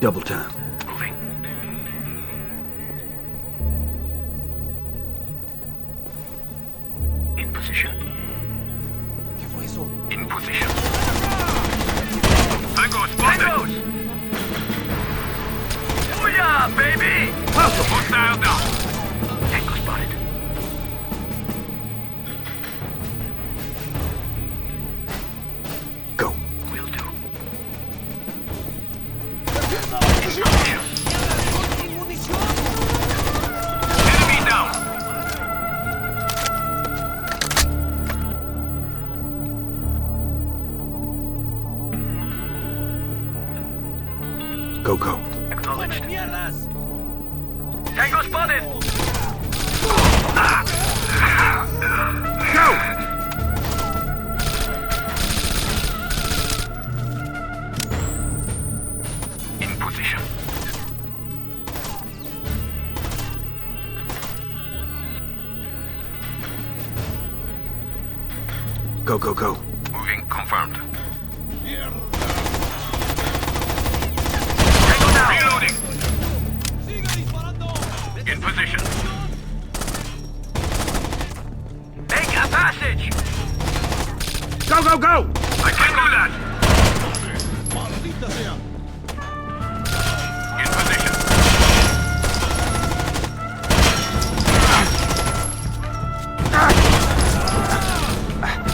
Double time. Moving. In position. ¿Qué fue eso? In position. Tango spotted. Tangos! Booyah, baby! Hostile down. Tango spotted. Go. Will do. ¡Sin munición! Go, go. Acknowledged. Tango spotted! Go! In position. Go, go, go. Moving confirmed. Reloading. In position. Make a passage. Go, go, go! I can do that. Maldita sea. In position.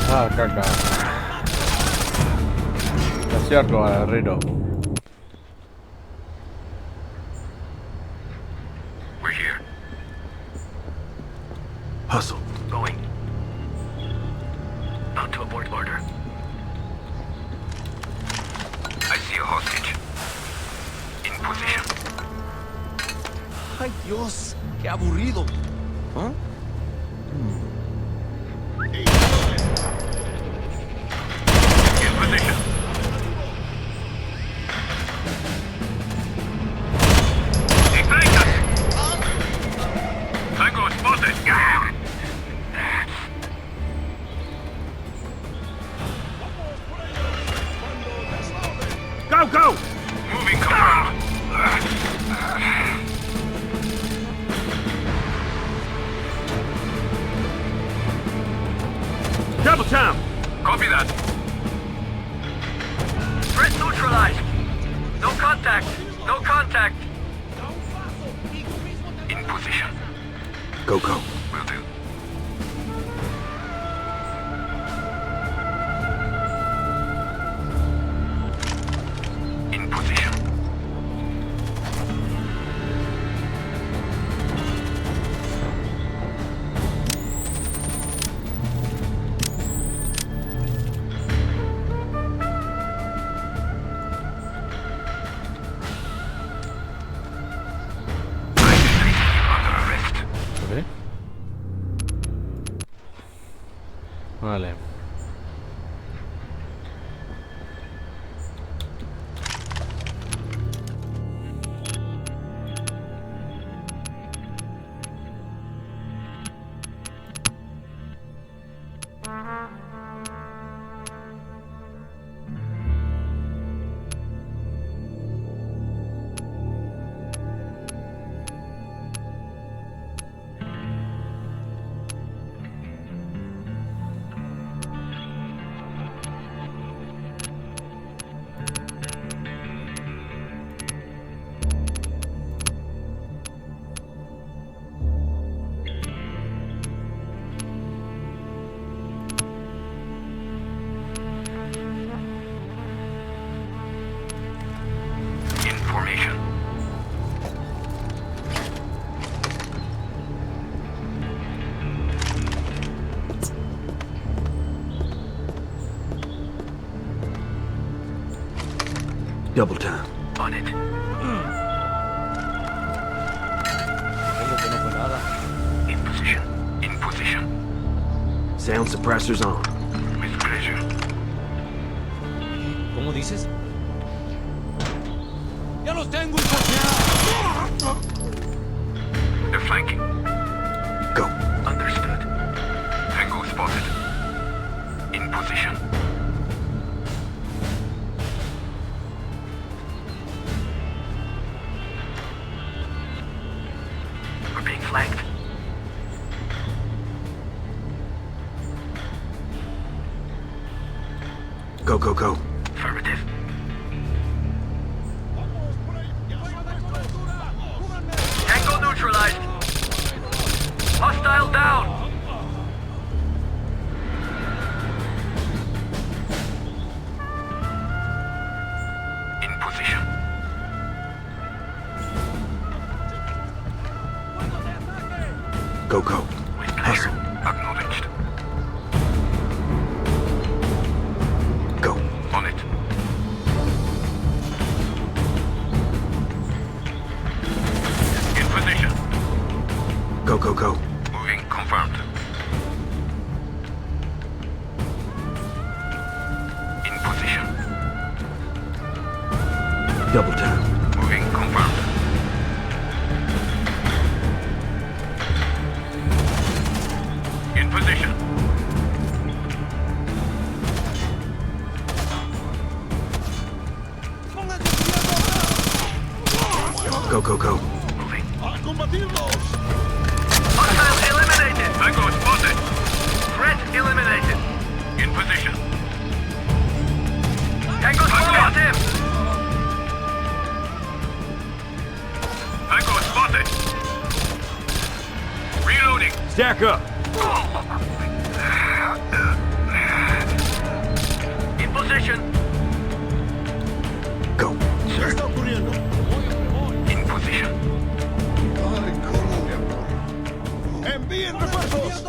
Ah, caca. Casi arco al herrero. We're here. Hustle. Going. Not to abort order. I see a hostage. In position. Ay, Dios, qué aburrido. ¿Ah? In position. Ignite us! Tango spotted! Go, go! Moving confirmed. Double time! Copy that. Threat neutralized. No contact. No contact. In position. Go, go. Will do. In position. Under arrest. ¿Ok? Vale. In formation. Double time. On it. Tengo que no fue nada. In position. In position. Sound suppressors on. With pleasure. ¿Cómo dices? ¡Ya los tengo, hijos! They're flanking. Go. Understood. Tango spotted. In position. We're being flanked. Go, go, go. Affirmative. Tango neutralized. Hostile down. In position. Go, go. With pleasure. Hustle. Acknowledged. Go. On it. Go, go, go. Moving confirmed. In position. Double tap. Moving confirmed. In position. Go, go, go. Moving. ¡A combatirlos! Hostile eliminated! Tango spotted! Threat eliminated! In position. Tango spotted! Tango spotted! Reloading! Stack up. In position. Go. ¿Qué está ocurriendo? In position. ¡Ay, cómo me aburro! ¡Envíen refuerzos!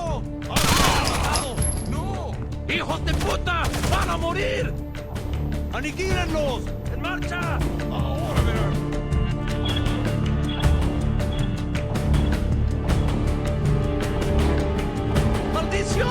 ¡No! ¡Hijos de puta! ¡Van a morir! ¡Aniquílenlos! ¡En marcha! ¡Ahora verán! ¡Maldición!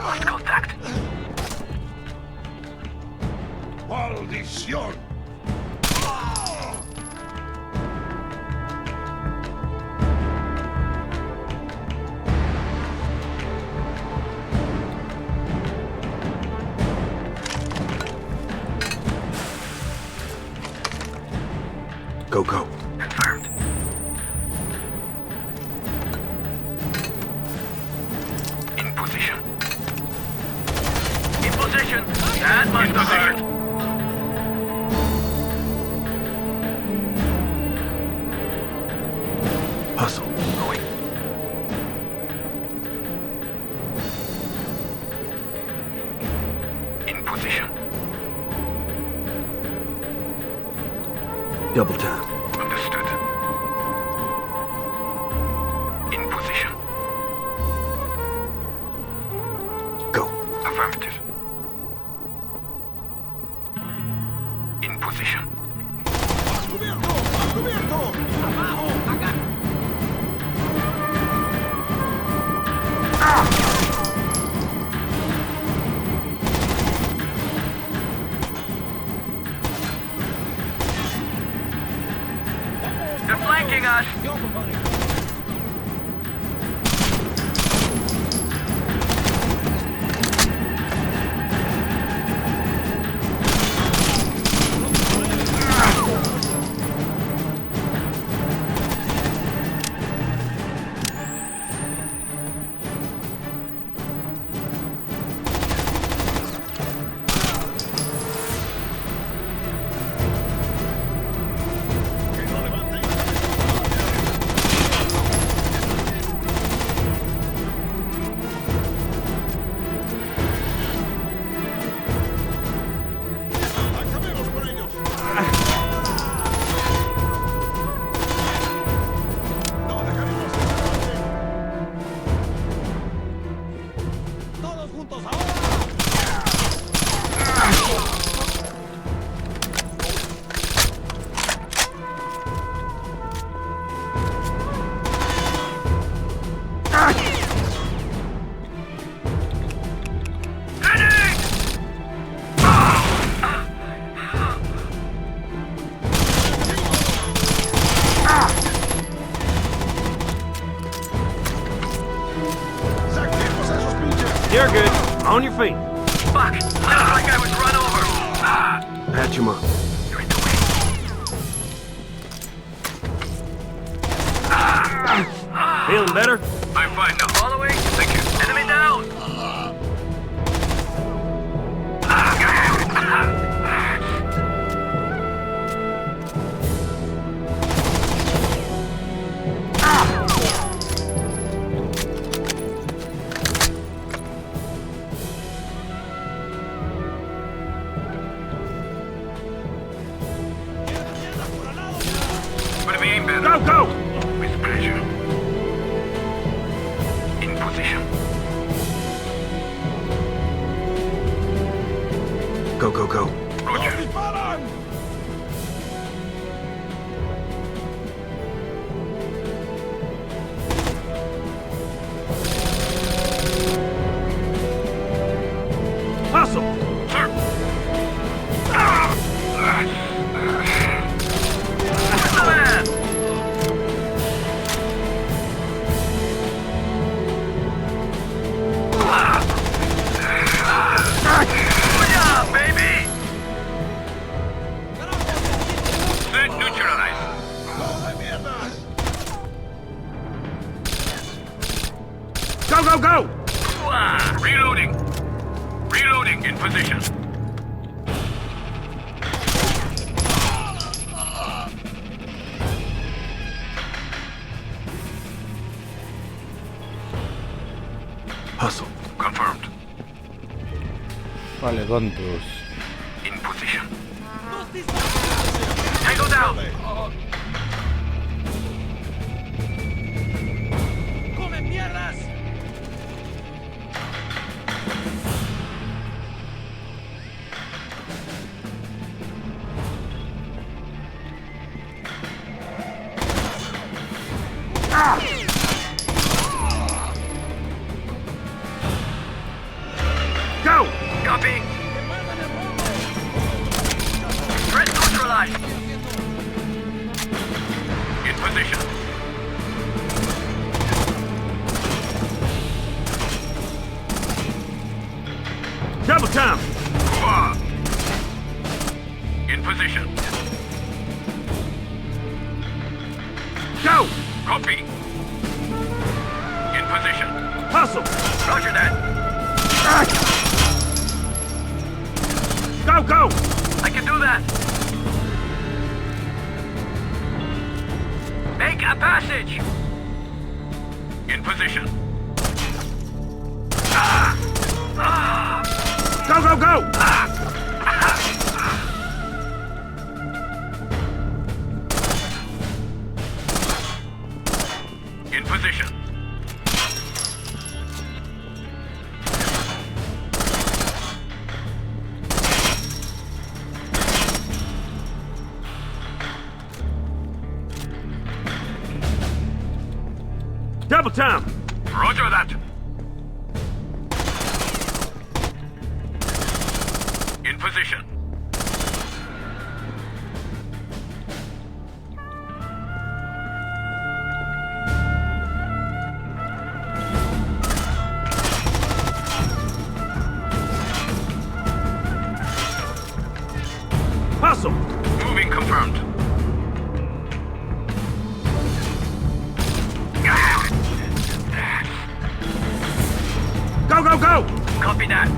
Lost contact. ¡Maldición! Go, go. Confirmed. In position. In position. That must have hurt. Hustle. Going. In position. Double tap. Understood. In position. Go. Affirmative. In position. ¡A cubierto! ¡A cubierto! ¡Abajo! ¡Acá! They're flanking us. ¡Yo, compadre! ¡Acabemos con ellos! ¡No dejaremos que se levanten! ¡Todos juntos ahora! ¡Saquemos a esos pinches! You're good. On your feet. Fuck! Looks like I was run over. Patch him up. You're in the way. Feeling better? I'm fine now. Following? Thank you. Enemy down! position. Go, go, go. Roger. Hustle! Sir. Man! Yeah, baby! Threat neutralized. Go, go, go! Reloading. Reloading in position. Hustle. Confirmed. Vale, Contus. In position. Tango down! ¡Come mierdas! Go! Copy! Threat neutralized! In position. Double time! In position. Go! Copy! In position. Hustle! Roger that. Go, go! I can do that. Make a passage. In position. Go, go, go! In position. Double time! Roger that. In position. Hustle! Moving confirmed. Go, go, go! Copy that.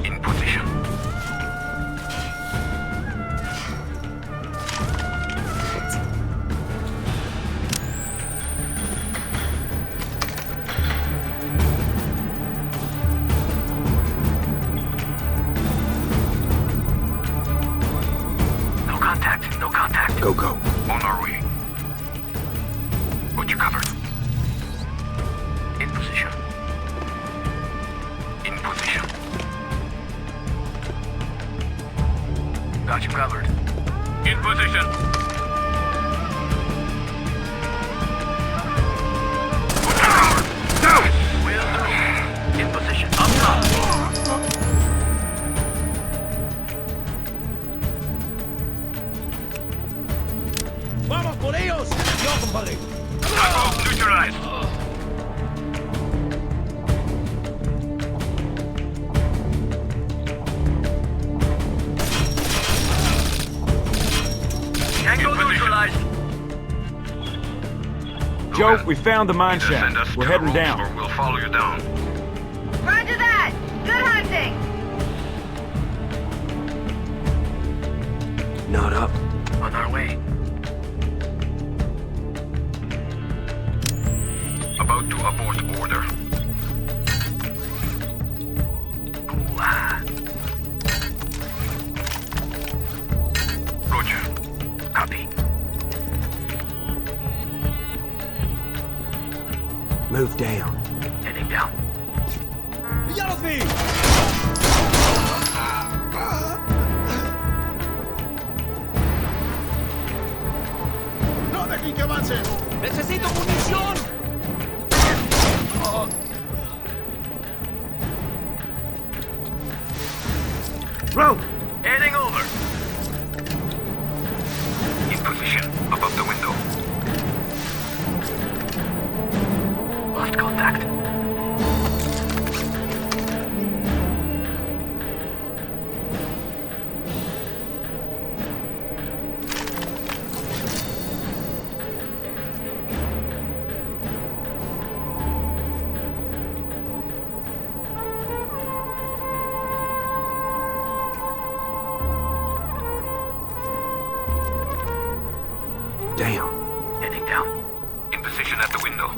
In position. No contact, no contact. Go, go. On our way. Got you covered. In position. In position. Got you covered. In position. Got you covered. Go! Will do. In position. Up top. ¡Vamos por ellos! ¡Yo, compadre! Tango neutralized. Tango neutralized. Joe, we found the mine shaft. We're heading down. Or we'll follow you down. Roger that! Good hunting! Not up. On our way. About to abort order. Roger. Copy. Move down. Heading down. ¡Ya los vi! ¡No dejen que avancen! ¡Necesito munición! Row! Heading over. In position, above the window. Lost contact. Down. Heading down. In position at the window.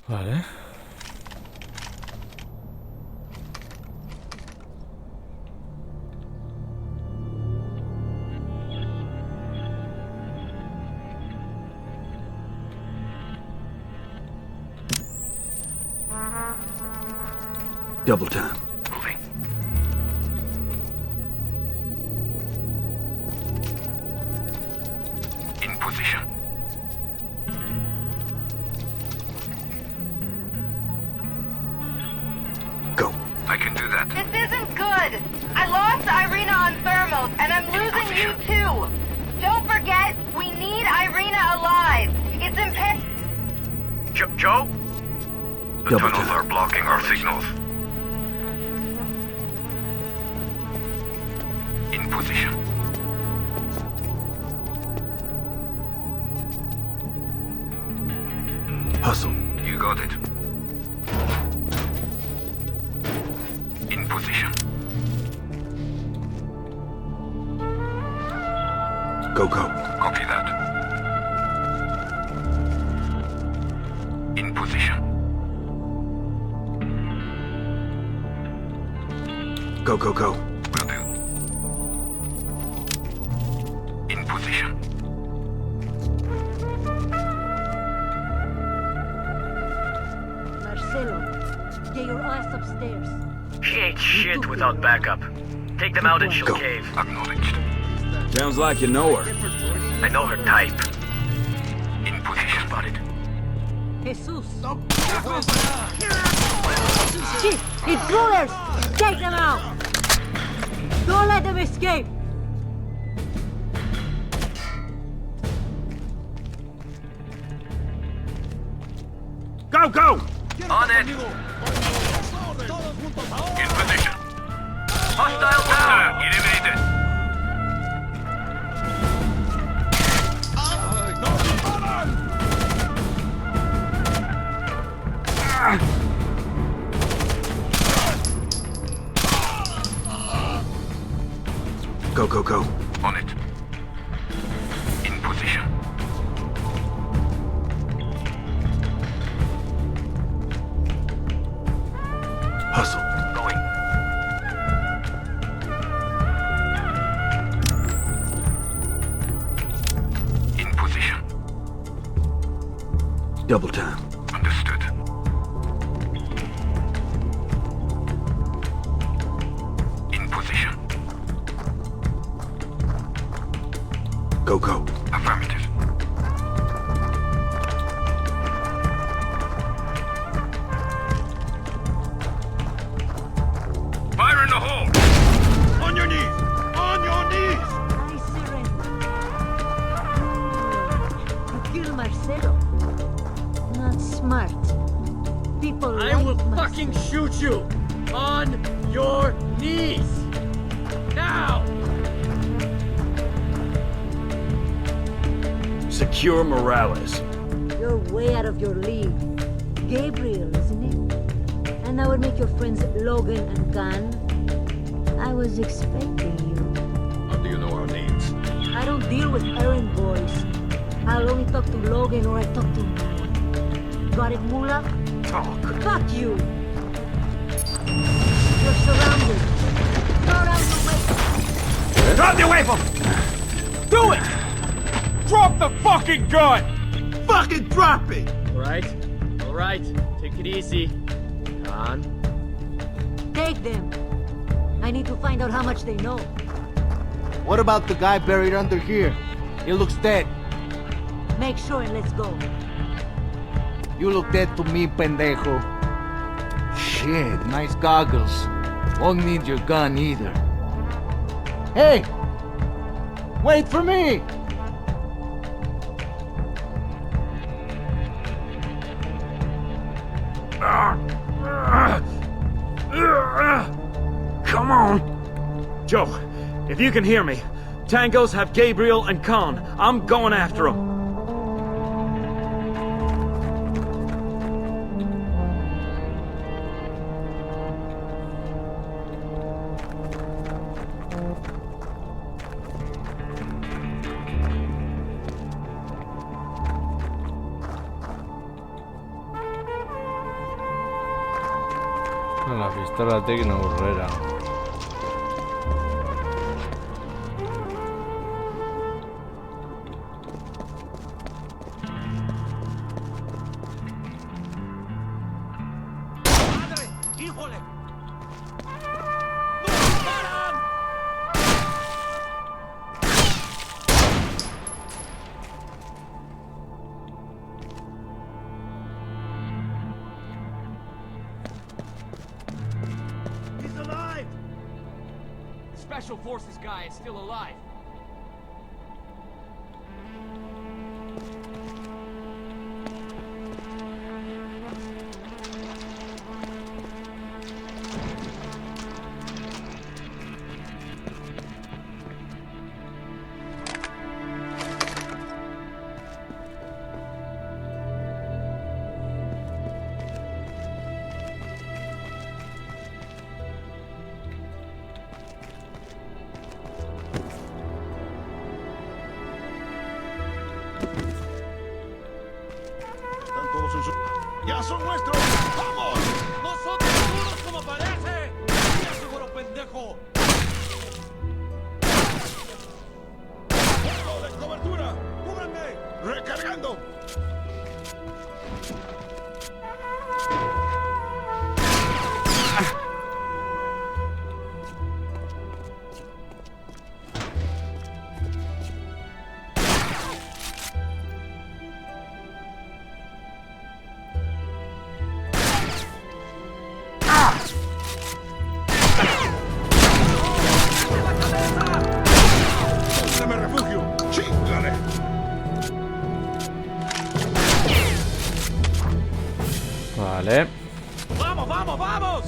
Vale. Double time. Moving. In position. Go. I can do that. This isn't good. I lost Irina on thermals, and I'm losing you too. Don't forget, we need Irina alive. It's imperative. Joe? The Double tunnels time. are blocking our signals. In position. Hustle. You got it. In position. Go, go. Copy that. In position. Go, go, go. Will do. In position. Marcelo, get your ass upstairs. She ain't shit without backup. Take them out and she'll Go. cave. Acknowledged. Sounds like you know her. I know her type. In position. Spotted. Jesus. Shit! Intruders! Take them out! Don't let them escape! Go, go! On it! In position. Hostile down! Eliminated. Go, go, go. On it. In position. Hustle. Going. In position. Double time. Understood. In position. Go, go. Affirmative. Fire in the hole! On your knees! On your knees! I surrender. You kill Marcelo. Not smart. People I like will Marcelo. fucking shoot you! On your knees! Now! Secure Morales. You're way out of your league. Gabriel, isn't it? And that would make your friends Logan and Gunn. I was expecting you. How do you know our names? I don't deal with errand boys. I'll only talk to Logan or I talk to no one. Got it, Mullah? Talk. Fuck you! You're surrounded. Throw down the weapon. Drop your weapon! Do it! Drop the fucking gun! Fucking drop it! All right. Take it easy. Khan. Take them. I need to find out how much they know. What about the guy buried under here? He looks dead. Make sure and let's go. You look dead to me, pendejo. Shit, nice goggles. Won't need your gun either. Hey! Wait for me! Come on! Joe, if you can hear me, Tangos have Gabriel and Khan. I'm going after them. La pistola tecno burrera. ¡Madre! ¡Híjole! ¡No disparan! He's alive! The Special Forces guy is still alive. Están todos en su... ¡Ya son nuestros! ¡Vamos! ¡Nosotros duros como parece! ¡Mira, seguro pendejo! ¡Fuego de cobertura! ¡Cúbranme! ¡Recargando! ¡Dame refugio! ¡Chíngale! Vale. ¡Vamos, vamos, vamos!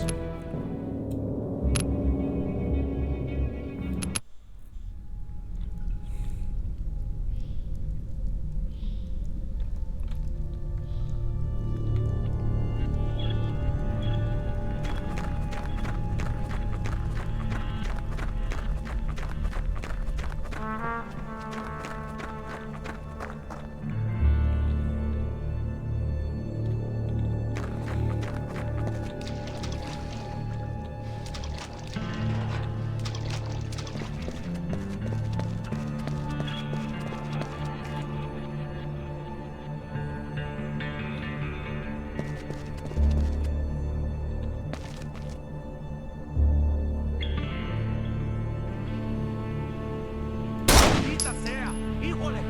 ¡Maldita sea! ¡Híjole!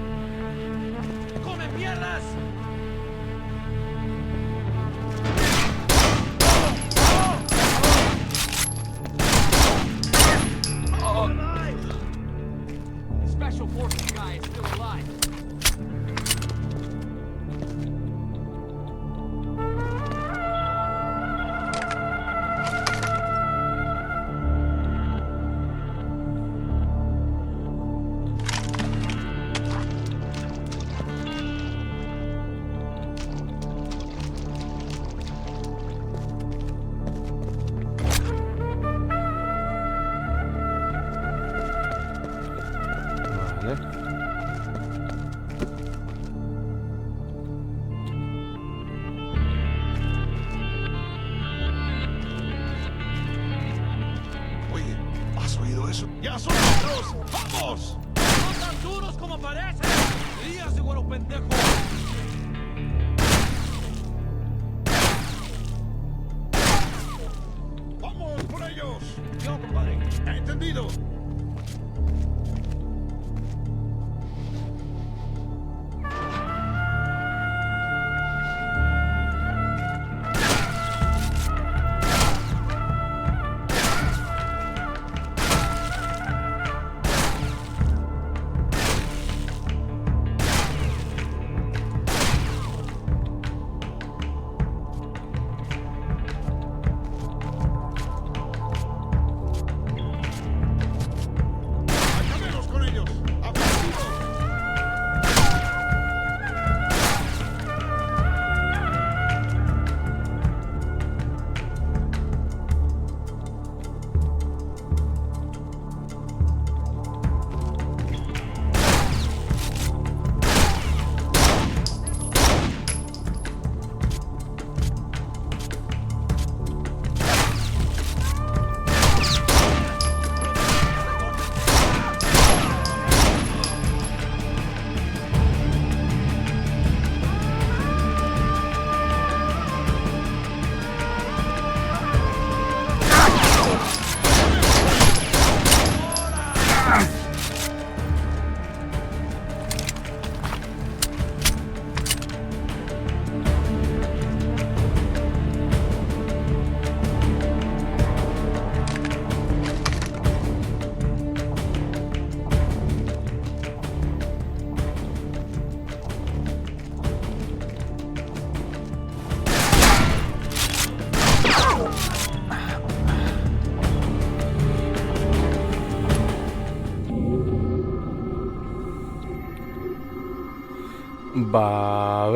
¡Come mierdas! The Special Forces guy is still alive. Oye, ¿has oído eso? ¡Ya son nuestros! ¡Vamos! ¡No tan duros como parece! tonterías, güero pendejo! ¡Vamos por ellos! Yo, compadre. ¡Entendido! ¡Acabemos con ellos! ¡Afirmativo!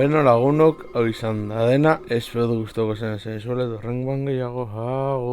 Beno lagunok, hau izan da dena, espero du gustoko zen zuele, dorrengoan gehiago, agur.